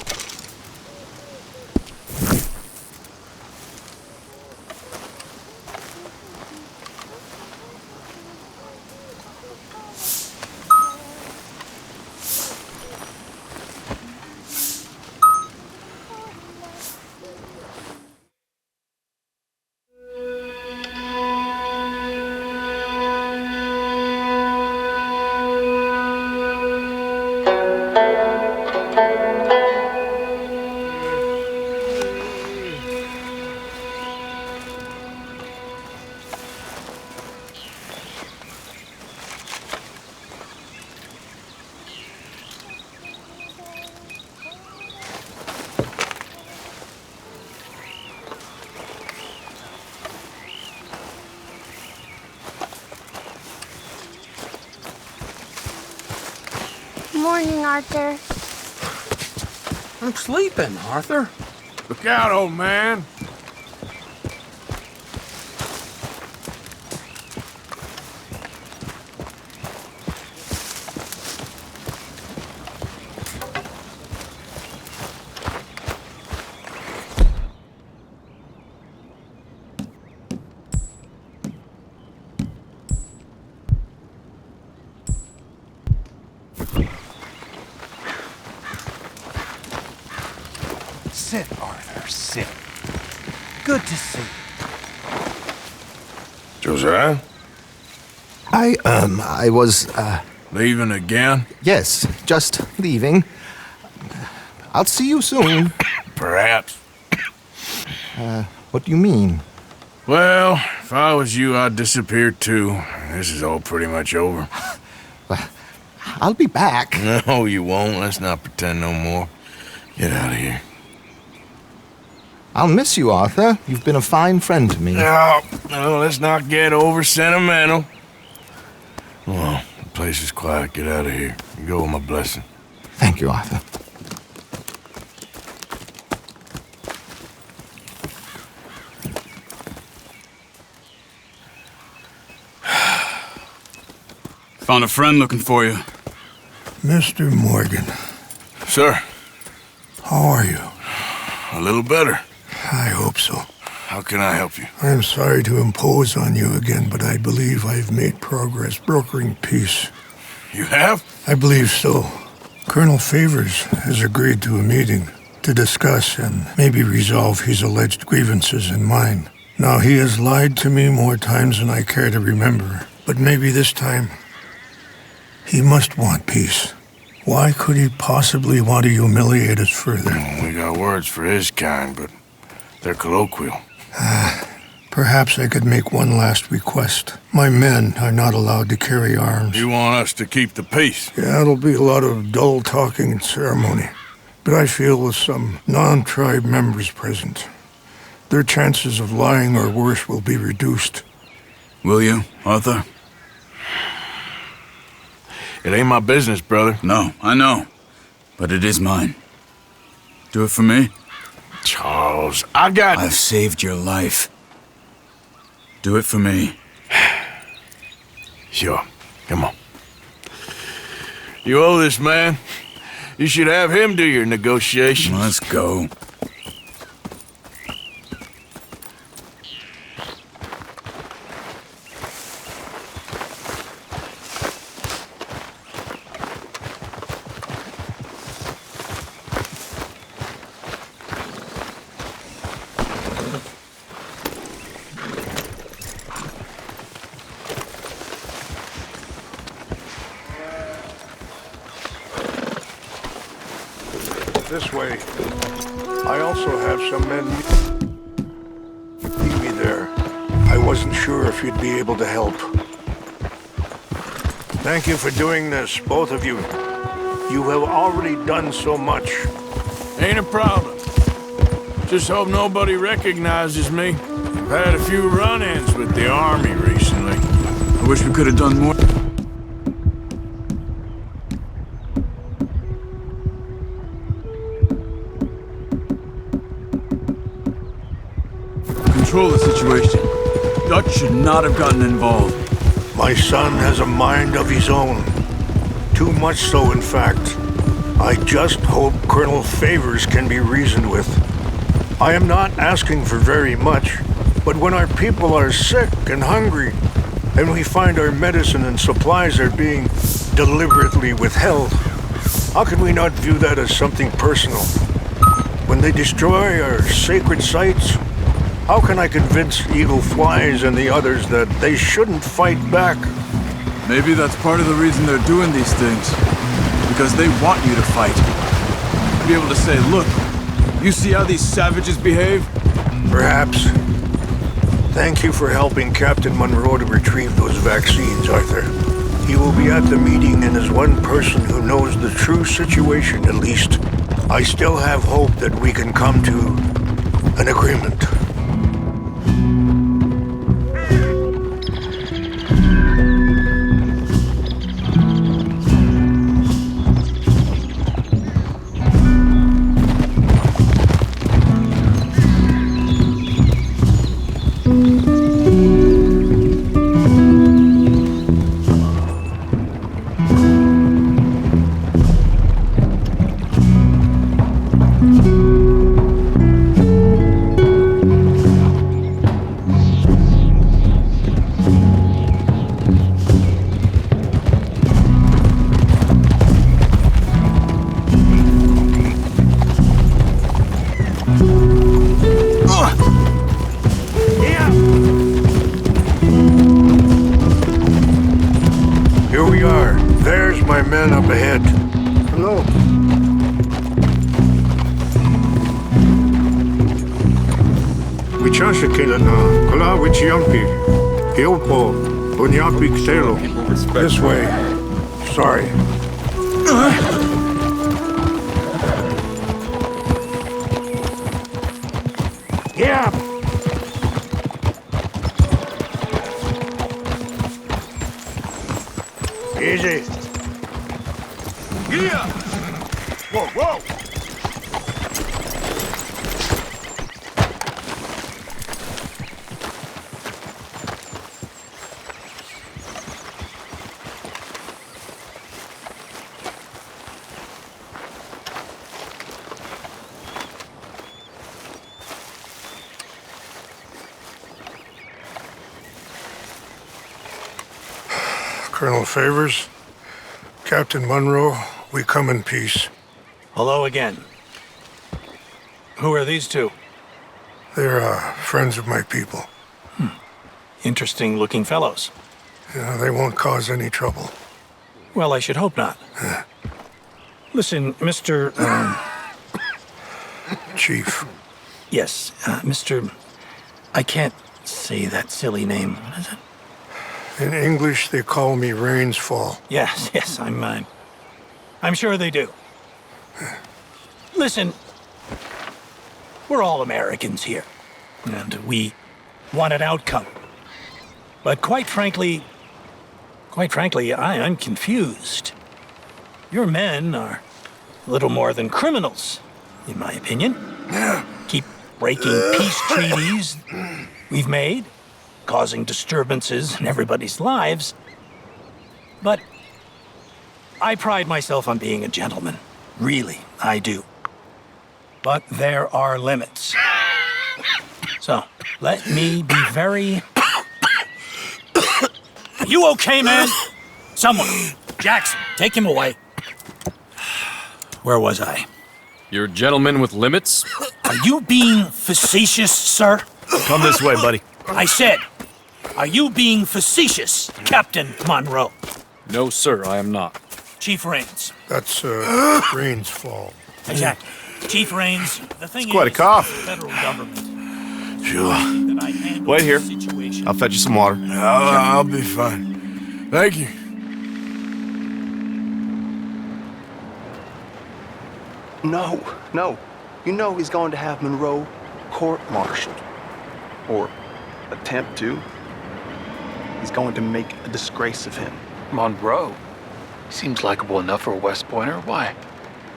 Morning, Arthur. I'm sleeping, Arthur. Look out, old man. Sit, Arthur, sit. Good to see you. Josiah? I was, Leaving again? yes, just leaving. I'll see you soon. Perhaps. What do you mean? Well, if I was you, I'd disappear too. This is all pretty much over. I'll be back. No, you won't. Let's not pretend no more. Get out of here. I'll miss you, Arthur. You've been a fine friend to me. No, let's not get over sentimental. Well, the place is quiet. Get out of here. You go with my blessing. Thank you, Arthur. Found a friend looking for you. Mr. Morgan, Sir, how are you? a little better. I hope so. How can I help you? I'm sorry to impose on you again, but I believe I've made progress brokering peace. You have? I believe so. Colonel Favors has agreed to a meeting to discuss and maybe resolve his alleged grievances and mine. Now, he has lied to me more times than I care to remember, but maybe this time he must want peace. Why could he possibly want to humiliate us further? We got words for his kind, but they're colloquial. Perhaps I could make one last request. My men are not allowed to carry arms. You want us to keep the peace? Yeah, it'll be a lot of dull talking and ceremony. But I feel with some non-tribe members present, their chances of lying or worse will be reduced. Will you, Arthur? It ain't my business, brother. No, I know. But it is mine. Do it for me? Charles, I've saved your life. Do it for me. Sure. Come on. You owe this man. You should have him do your negotiations. Let's go. This way. I also have some men meet me there. I wasn't sure if you'd be able to help. Thank you for doing this, both of you. You have already done so much. Ain't a problem. Just hope nobody recognizes me. I've had a few run-ins with the army recently. I wish we could have done more. Control the situation. Dutch should not have gotten involved. My son has a mind of his own. Too much so, in fact. I just hope Colonel Favors can be reasoned with. I am not asking for very much, but when our people are sick and hungry, and we find our medicine and supplies are being deliberately withheld, how can we not view that as something personal? When they destroy our sacred sites, how can I convince Eagle Flies and the others that they shouldn't fight back? Maybe that's part of the reason they're doing these things. Because they want you to fight. Be able to say, look, you see how these savages behave? Perhaps. Thank you for helping Captain Monroe to retrieve those vaccines, Arthur. He will be at the meeting and is one person who knows the true situation, at least. I still have hope that we can come to an agreement. Here we are. There's my men up ahead. Hello. Wichasha Kilana, Kula Wichiampi, Hiopo, Bunyapi Ktelo. This way. Sorry. Yeah. Easy. Yeah! Whoa, whoa! Colonel Favors, Captain Monroe, we come in peace. Hello again. Who are these two? They're friends of my people. Interesting looking fellows. Yeah, they won't cause any trouble. Well, I should hope not. Listen, Mr. Chief. Yes, Mr. I can't say that silly name. What is it? In English, they call me Rains Fall. Yes, I'm sure they do. Listen, we're all Americans here, and we want an outcome. But quite frankly, I'm confused. Your men are a little more than criminals, in my opinion. Keep breaking peace treaties we've made, causing disturbances in everybody's lives. But I pride myself on being a gentleman. Really, I do. But there are limits. So, let me be very... Are you okay, man? Someone. Jackson, take him away. Where was I? You're a gentleman with limits? Are you being facetious, sir? Come this way, buddy. I said, are you being facetious, Captain Monroe? No, sir, I am not. Chief Rains. That's, Rains Fall. Exactly. Chief Rains, the thing It's quite a is, cough. the federal government. Sure. That I handle Wait here. the situation. I'll fetch you some water. I'll be fine. Thank you. No. You know he's going to have Monroe court-martialed. Or attempt to. He's going to make a disgrace of him. Monroe? Seems likable enough for a West Pointer. Why?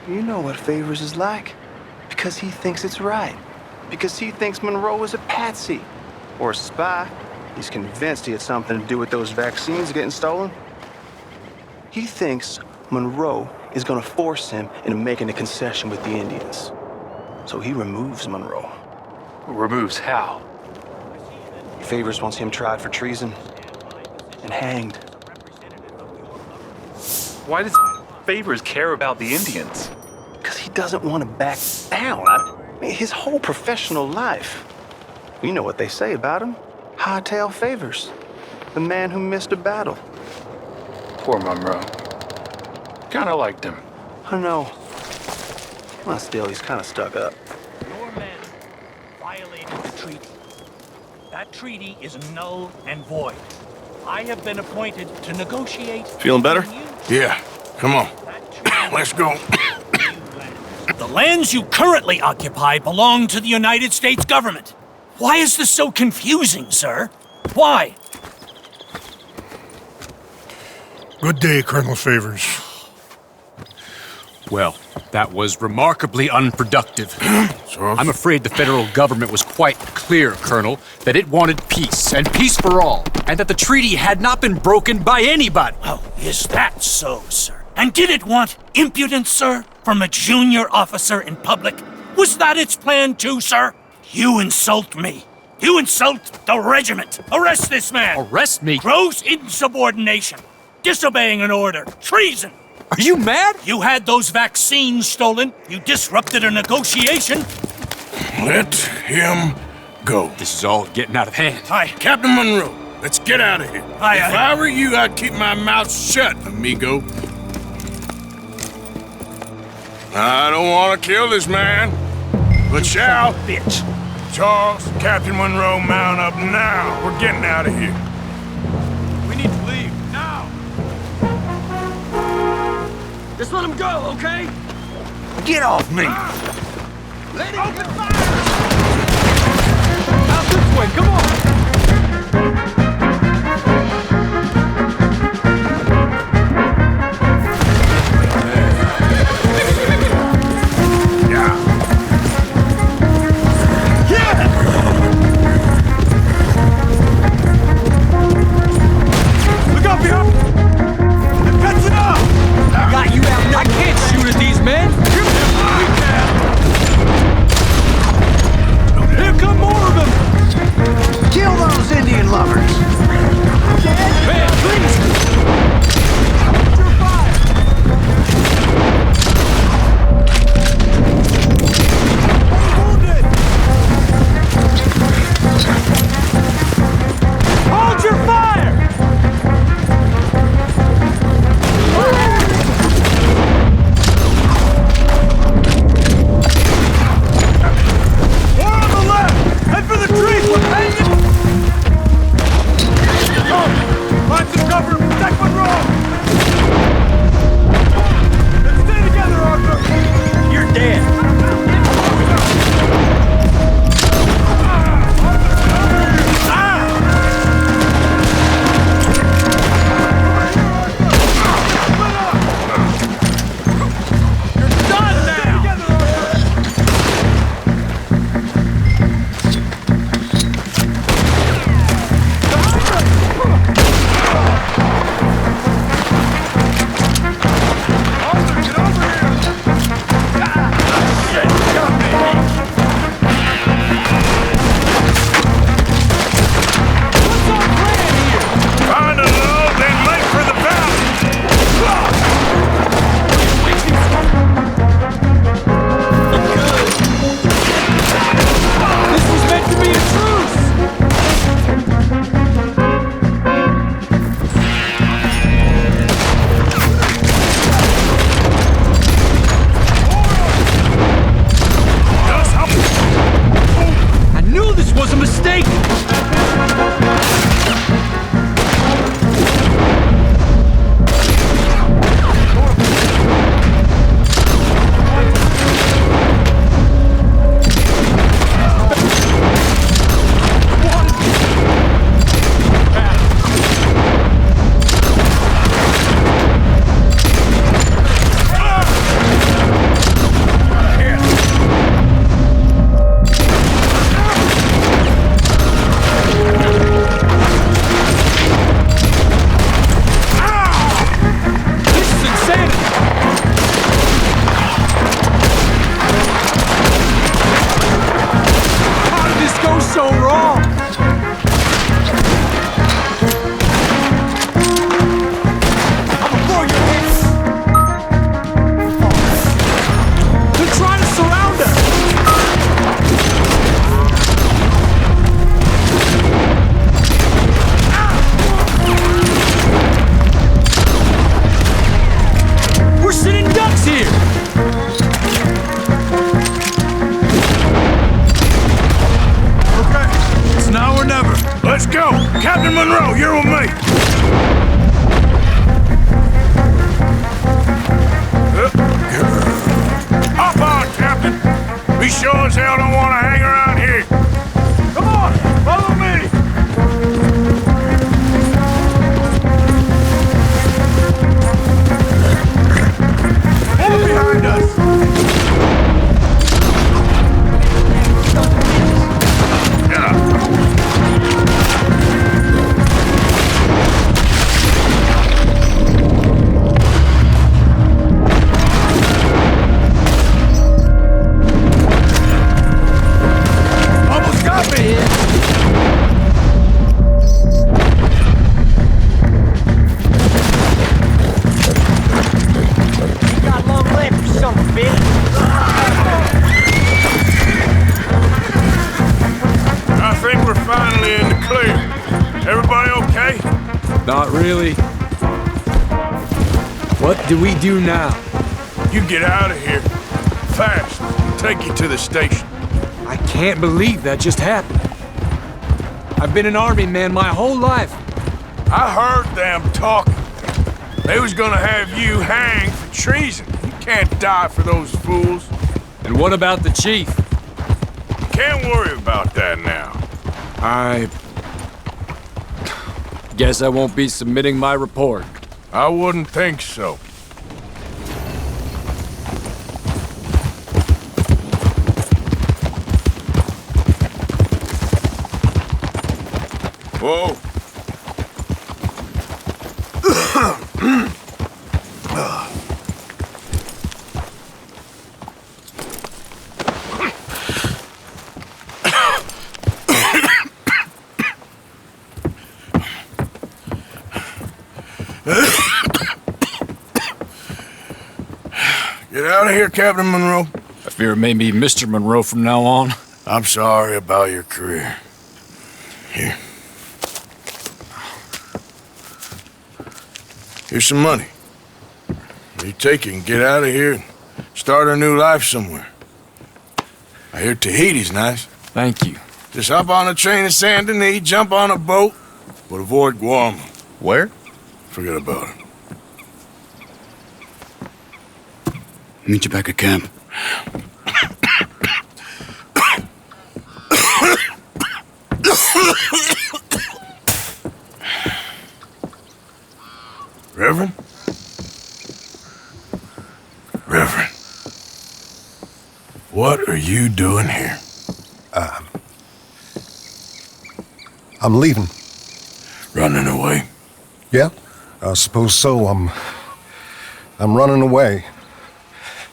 You know what Favors is like. Because he thinks it's right. Because he thinks Monroe is a patsy. Or a spy. He's convinced he had something to do with those vaccines getting stolen. He thinks Monroe is going to force him into making a concession with the Indians. So he removes Monroe. Removes how? Favors wants him tried for treason and hanged. Why does Favors care about the Indians? Because he doesn't want to back down. I mean, his whole professional life. You know what they say about him. Hightail Favors. The man who missed a battle. Poor Monroe. Kinda liked him. I know. Well, still, he's kind of stuck up. Your men violated the treaty. That treaty is null and void. I have been appointed to negotiate... Feeling better? Yeah. Come on. Let's go. The lands you currently occupy belong to the United States government. Why is this so confusing, sir? Why? Good day, Colonel Favors. Well, that was remarkably unproductive. I'm afraid the federal government was quite clear, Colonel, that it wanted peace, and peace for all, and that the treaty had not been broken by anybody. Oh, is that so, sir? And did it want impudence, sir, from a junior officer in public? Was that its plan too, sir? You insult me. You insult the regiment. Arrest this man. Arrest me? Gross insubordination. Disobeying an order. Treason. Are you mad? You had those vaccines stolen. You disrupted a negotiation. Let him go. This is all getting out of hand. Hi. Captain Monroe, Let's get out of here. If I were you, I'd keep my mouth shut, amigo. I don't want to kill this man, but shall. Bitch. Charles, Captain Monroe, mount up now. We're getting out of here. We need to leave, now. Just let him go, okay? Get off me! Let him open fire! Out this way, come on! Kill Really? What do we do now? You get out of here. Fast. Take you to the station. I can't believe that just happened. I've been an army man my whole life. I heard them talking. They was gonna have you hanged for treason. You can't die for those fools. And what about the chief? Can't worry about that now. I guess I won't be submitting my report. I wouldn't think so. Whoa. Get out of here, Captain Monroe. I fear it may be Mr. Monroe from now on. I'm sorry about your career. Here. Here's some money. You take it and get out of here and start a new life somewhere. I hear Tahiti's nice. Thank you. Just hop on a train to Saint Denis, jump on a boat, but avoid Guam. Where? Forget about it. Meet you back at camp. Reverend? Reverend. What are you doing here? I'm leaving. Running away? Yeah, I suppose so. I'm running away.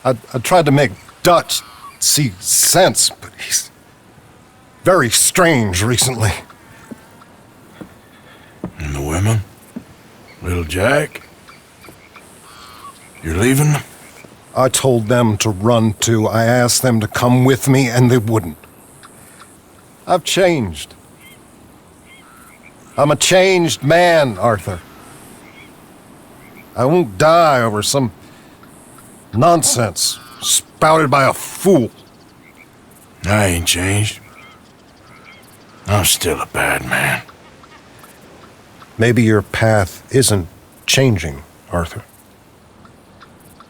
I tried to make Dutch see sense, but he's very strange recently. And the women? Little Jack? You're leaving them? I told them to run too. I asked them to come with me, and they wouldn't. I've changed. I'm a changed man, Arthur. I won't die over some nonsense spouted by a fool. I ain't changed. I'm still a bad man. Maybe your path isn't changing, Arthur.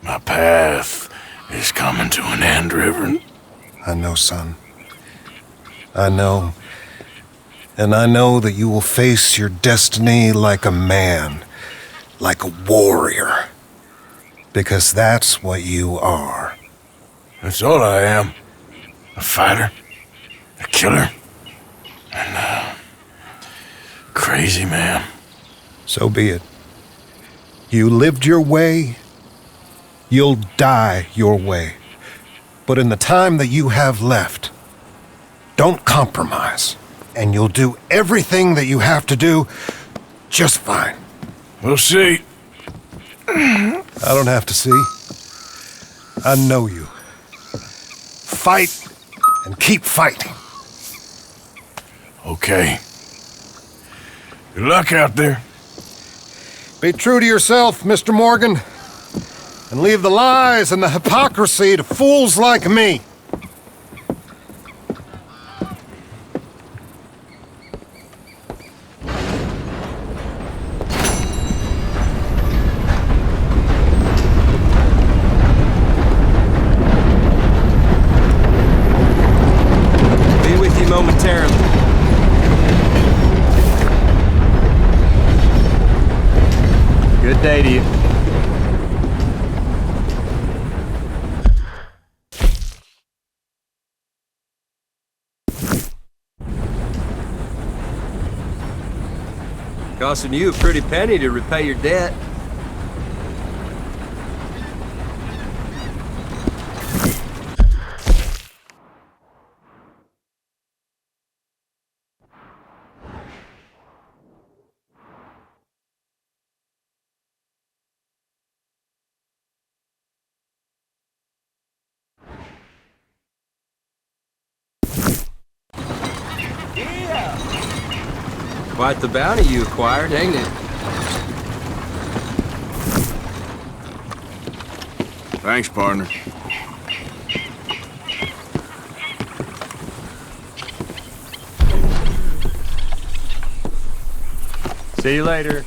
My path is coming to an end, Reverend. I know, son. I know. And I know that you will face your destiny like a man, like a warrior. Because that's what you are. That's all I am. A fighter, a killer, and a crazy man. So be it. You lived your way, you'll die your way. But in the time that you have left, don't compromise. And you'll do everything that you have to do just fine. We'll see. I don't have to see. I know you. Fight and keep fighting. Okay. Good luck out there. Be true to yourself, Mr. Morgan, and leave the lies and the hypocrisy to fools like me. Momentarily. Good day to you. Costing you a pretty penny to repay your debt. Quite the bounty you acquired, ain't it? Thanks, partner. See you later.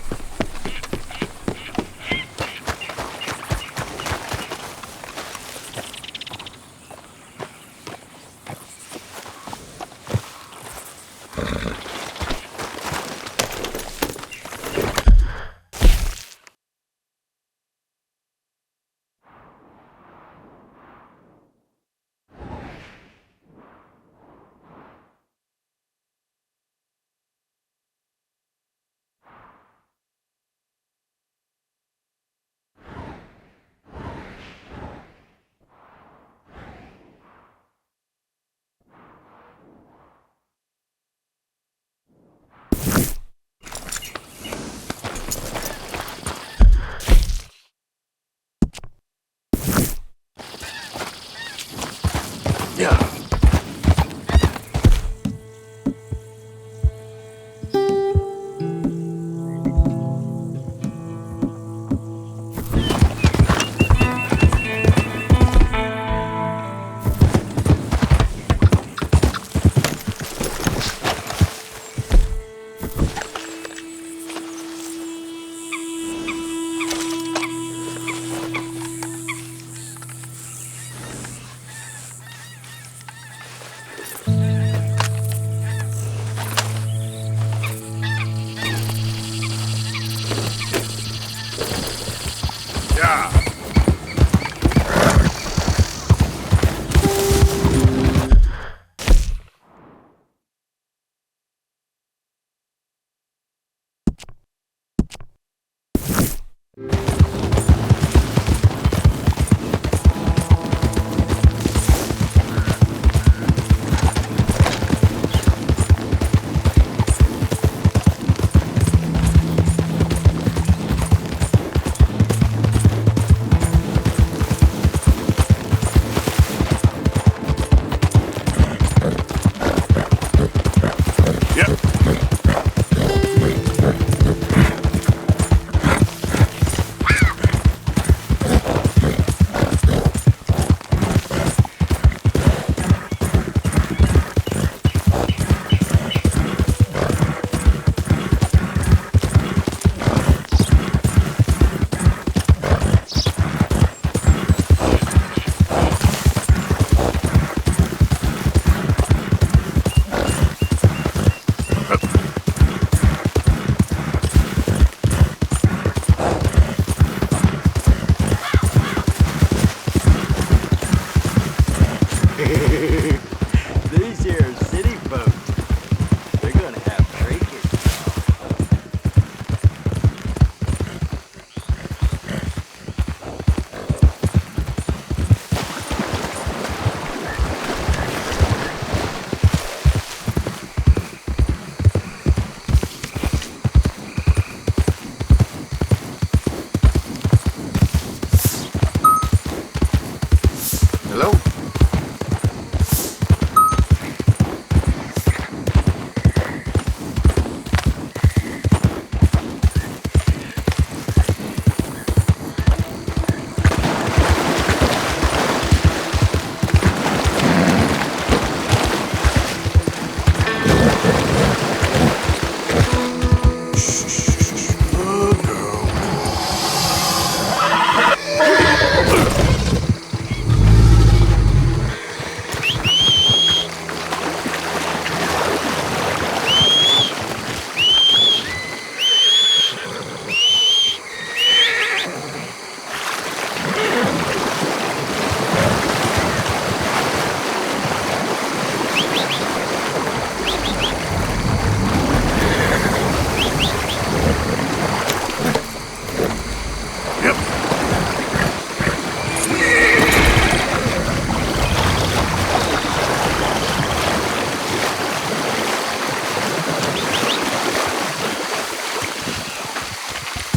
These here city folks, they're gonna have drinking. Hello?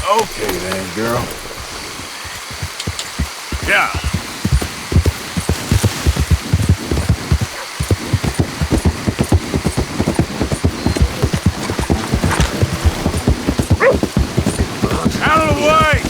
Okay then, girl. Yeah. Out of the way!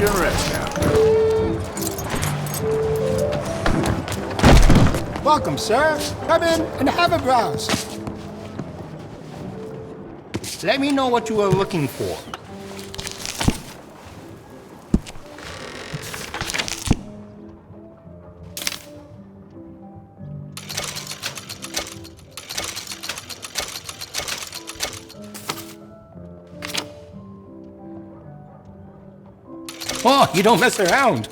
Take a rest now. Welcome, sir. Come in and have a browse. Let me know what you are looking for. Oh, you don't mess around.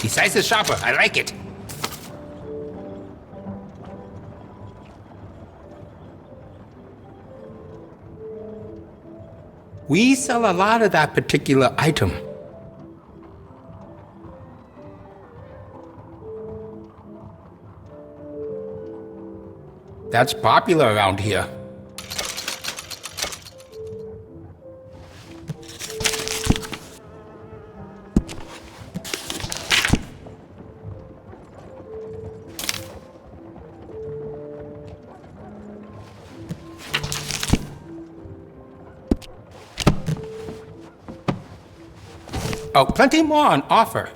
Besides the shopper, I like it. We sell a lot of that particular item. That's popular around here. Oh, plenty more on offer.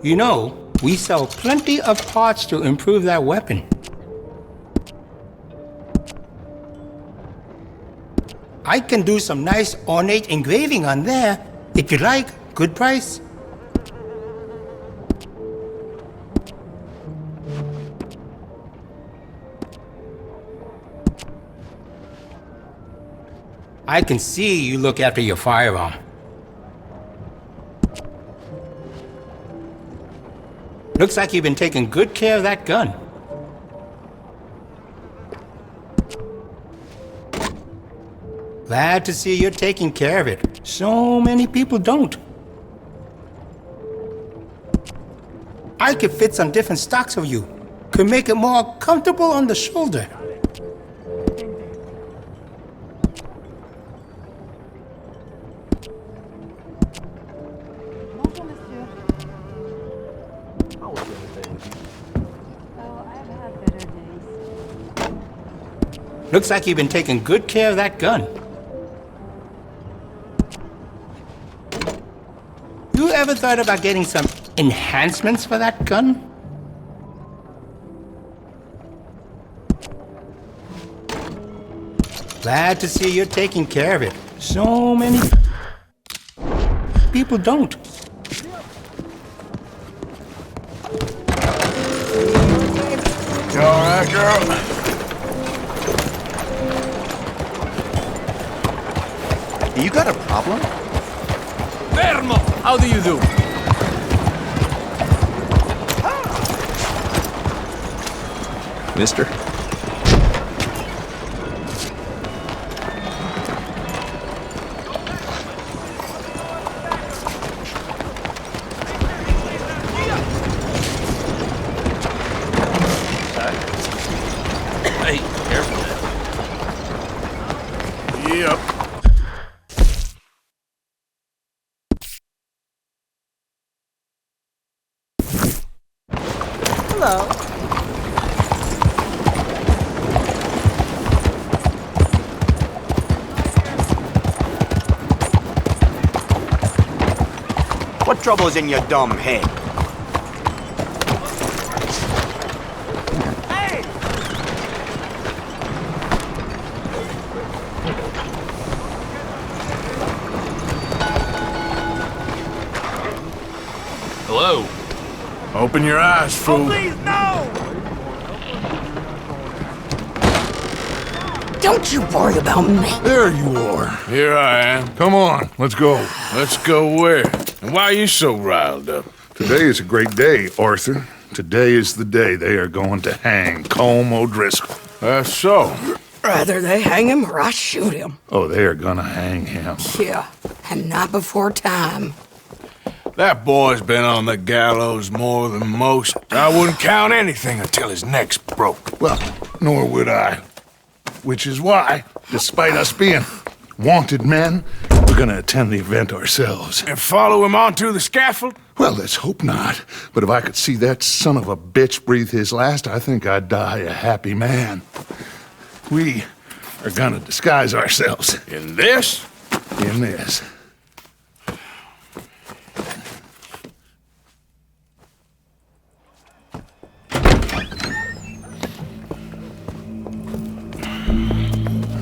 You know, we sell plenty of parts to improve that weapon. I can do some nice ornate engraving on there, if you like. Good price. I can see you look after your firearm. Looks like you've been taking good care of that gun. Glad to see you're taking care of it. So many people don't. I could fit some different stocks of you. Could make it more comfortable on the shoulder. Looks like you've been taking good care of that gun. You ever thought about getting some enhancements for that gun? Glad to see you're taking care of it. So many people don't. You all right, girl? You got a problem? Fermo! How do you do? Mister? Hey, careful. Yep. Hello. What trouble's in your dumb head? Hello. Open your eyes, fool. Please, no! Don't you worry about me. There you are. Here I am. Come on, let's go. Let's go where? And why are you so riled up? Today is a great day, Arthur. Today is the day they are going to hang Colm O'Driscoll. That's so. Rather they hang him or I shoot him. Oh, they are gonna hang him. Yeah, and not before time. That boy's been on the gallows more than most. I wouldn't count anything until his neck's broke. Well, nor would I. Which is why, despite us being wanted men, we're gonna attend the event ourselves. And follow him onto the scaffold? Well, let's hope not. But if I could see that son of a bitch breathe his last, I think I'd die a happy man. We are gonna disguise ourselves. In this? In this.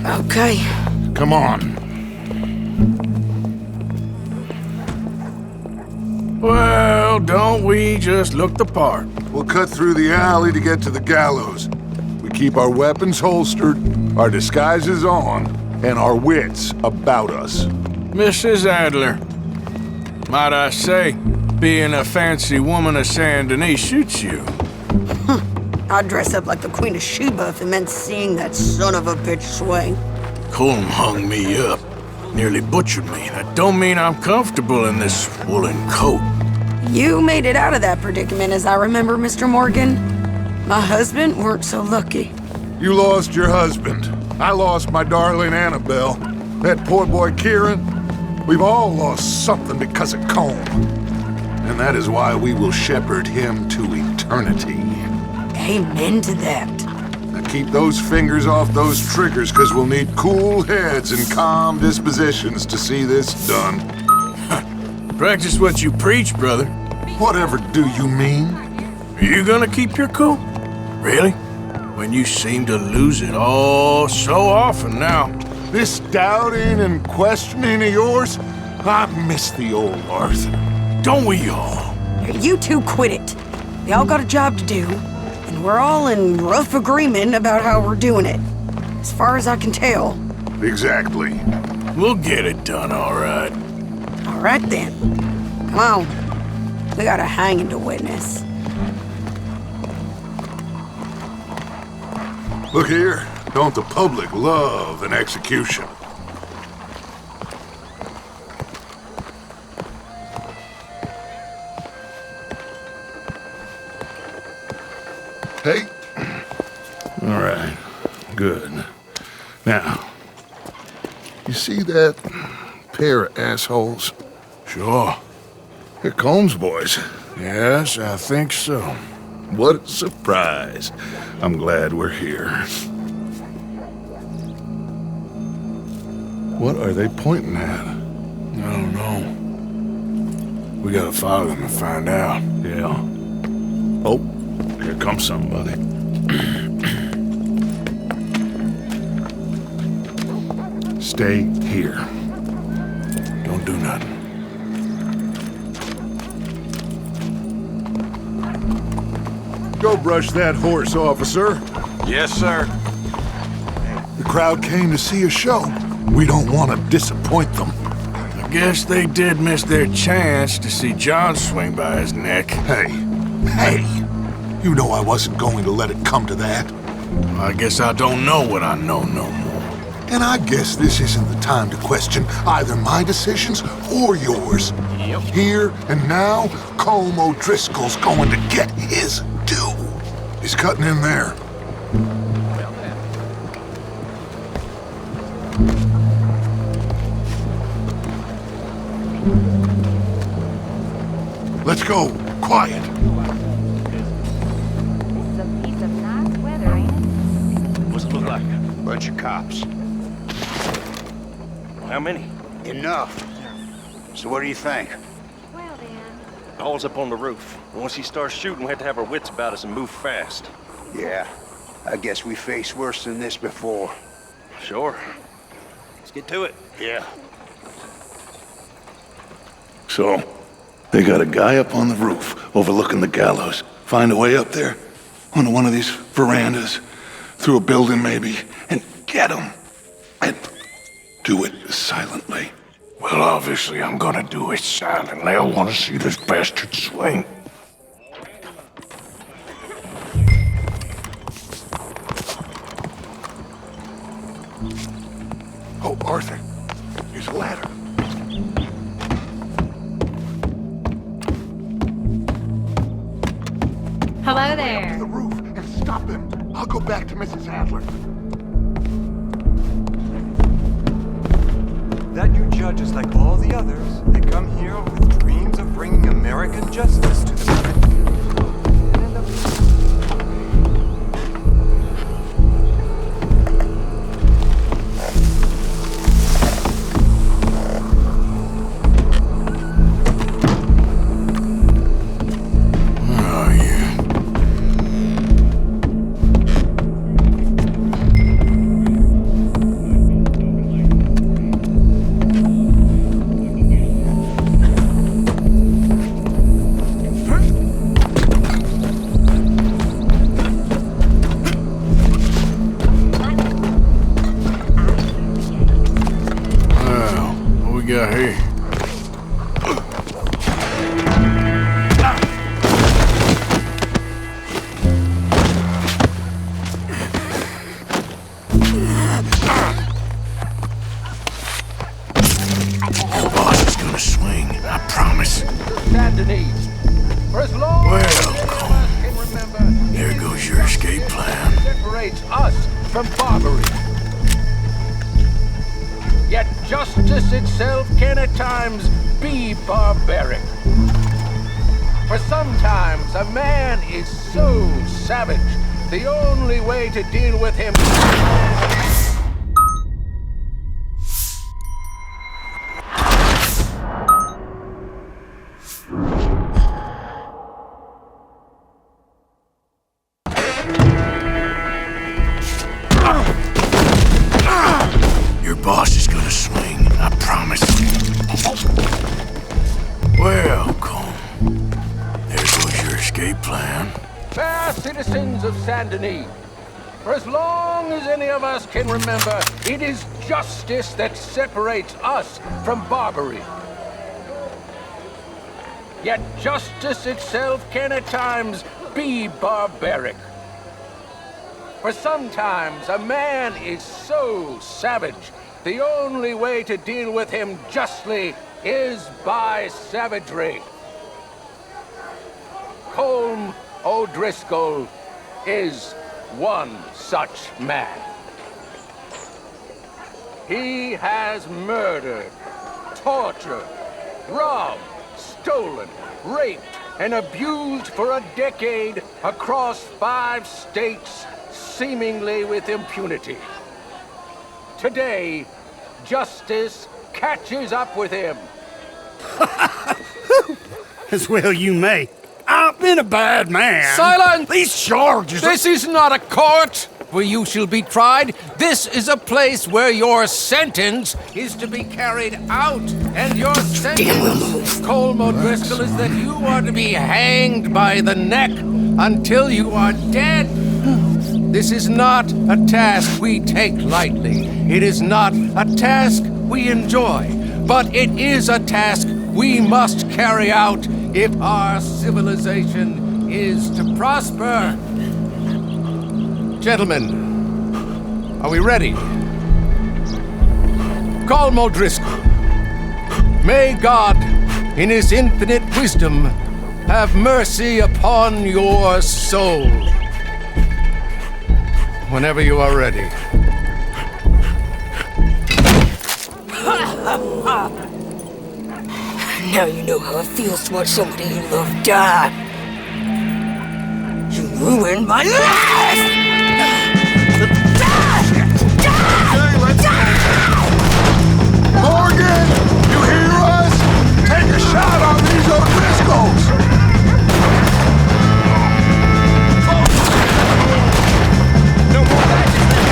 Okay. Come on. Well, don't we just look the part? We'll cut through the alley to get to the gallows. We keep our weapons holstered, our disguises on, and our wits about us. Mrs. Adler, might I say, being a fancy woman of Saint Denis shoots you. I'd dress up like the Queen of Sheba if it meant seeing that son of a bitch swing. Colm hung me up, nearly butchered me. That don't mean I'm comfortable in this woolen coat. You made it out of that predicament, as I remember, Mr. Morgan. My husband weren't so lucky. You lost your husband. I lost my darling Annabelle. That poor boy Kieran. We've all lost something because of Colm. And that is why we will shepherd him to eternity. Amen to that. Now keep those fingers off those triggers, because we'll need cool heads and calm dispositions to see this done. Practice what you preach, brother. Whatever do you mean? Are you gonna keep your cool? Really? When you seem to lose it all so often now. This doubting and questioning of yours, I miss the old Arthur. Don't we all? You two quit it. We all got a job to do, and we're all in rough agreement about how we're doing it. As far as I can tell. Exactly. We'll get it done, all right. All right, then. Come on. We got a hanging to witness. Look here. Don't the public love an execution? Hey. All right. Good. Now, you see that pair of assholes? Sure. They're Colm's boys. Yes, I think so. What a surprise. I'm glad we're here. What are they pointing at? I don't know. We gotta follow them and find out. Yeah. Oh, here comes somebody. Stay here. Don't do nothing. Go brush that horse, officer. Yes, sir. The crowd came to see a show. We don't want to disappoint them. I guess they did miss their chance to see John swing by his neck. Hey, you know I wasn't going to let it come to that. I guess I don't know what I know no more. And I guess this isn't the time to question either my decisions or yours. Yep. Here and now, Colm O'Driscoll's going to get his due. He's cutting in there. Let's go. Quiet. This is a piece of nice weather, ain't it? What's it look like? Bunch of cops. How many? Enough. So what do you think? Well then. All's up on the roof. Once he starts shooting, we have to have our wits about us and move fast. Yeah, I guess we faced worse than this before. Sure. Let's get to it. Yeah. So, they got a guy up on the roof overlooking the gallows. Find a way up there, onto one of these verandas, through a building maybe, and get him. And do it silently. Well, obviously I'm gonna do it silently. I want to see this bastard swing. Oh, Arthur, here's a ladder. Hello there. The roof and stop him. I'll go back to Mrs. Adler. are just like all the others. They come here with dreams of bringing American justice to the American people. And end up... Justice itself can at times be barbaric. For sometimes a man is so savage, the only way to deal with him... Your boss is gonna swing, I promise. Welcome. There goes your escape plan. Fair citizens of Saint Denis, for as long as any of us can remember, it is justice that separates us from Barbary. Yet justice itself can at times be barbaric. For sometimes a man is so savage, the only way to deal with him justly is by savagery. Colm O'Driscoll is one such man. He has murdered, tortured, robbed, stolen, raped, and abused for a decade across 5 states, seemingly with impunity. Today, justice catches up with him. As well you may. I've been a bad man. Silence! These charges... This is not a court where you shall be tried. This is a place where your sentence is to be carried out. And your sentence, Colm O'Driscoll, is that you are to be hanged by the neck until you are dead. This is not a task we take lightly. It is not a task we enjoy. But it is a task we must carry out if our civilization is to prosper. Gentlemen, are we ready? Colm O'Driscoll, may God, in his infinite wisdom, have mercy upon your soul. Whenever you are ready. Now you know how it feels to watch somebody you love die. You ruined my life! Morgan! You hear us? Take a shot on these O'Driscolls!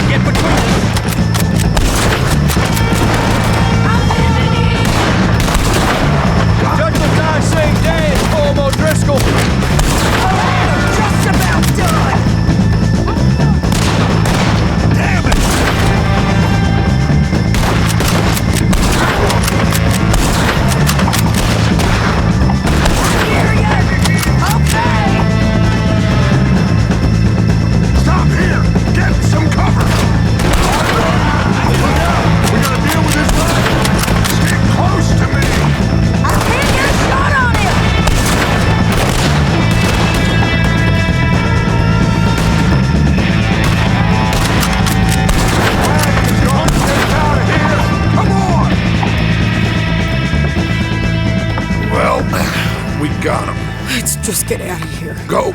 Get between us! Judgment time, same day as Colm O'Driscoll. Just about done! just get out of here. Go.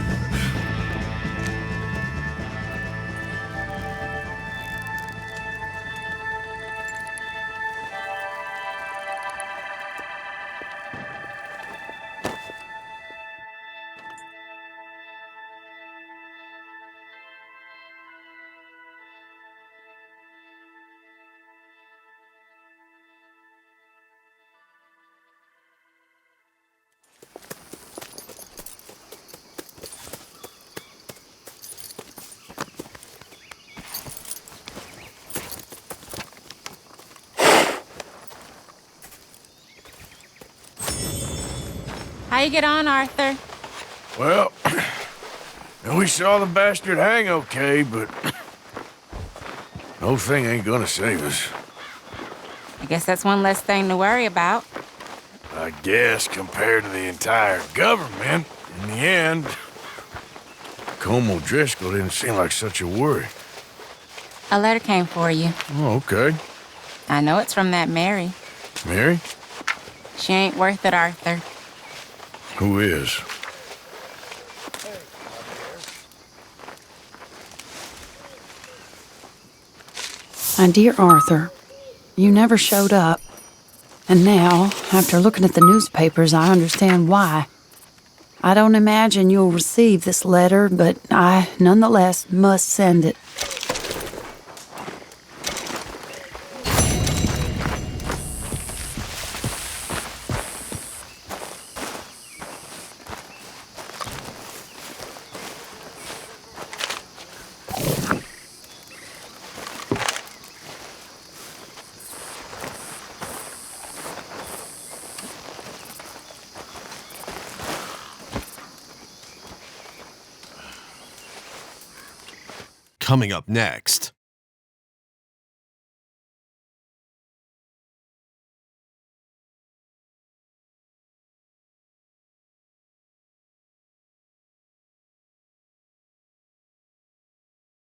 How you get on, Arthur? Well, we saw the bastard hang okay, but the whole thing ain't gonna save us. I guess that's one less thing to worry about. I guess compared to the entire government, in the end, Como Driscoll didn't seem like such a worry. A letter came for you. Oh, okay. I know it's from that Mary. Mary? She ain't worth it, Arthur. Who is? My dear Arthur, you never showed up. And now, after looking at the newspapers, I understand why. I don't imagine you'll receive this letter, but I, nonetheless, must send it. Coming up next.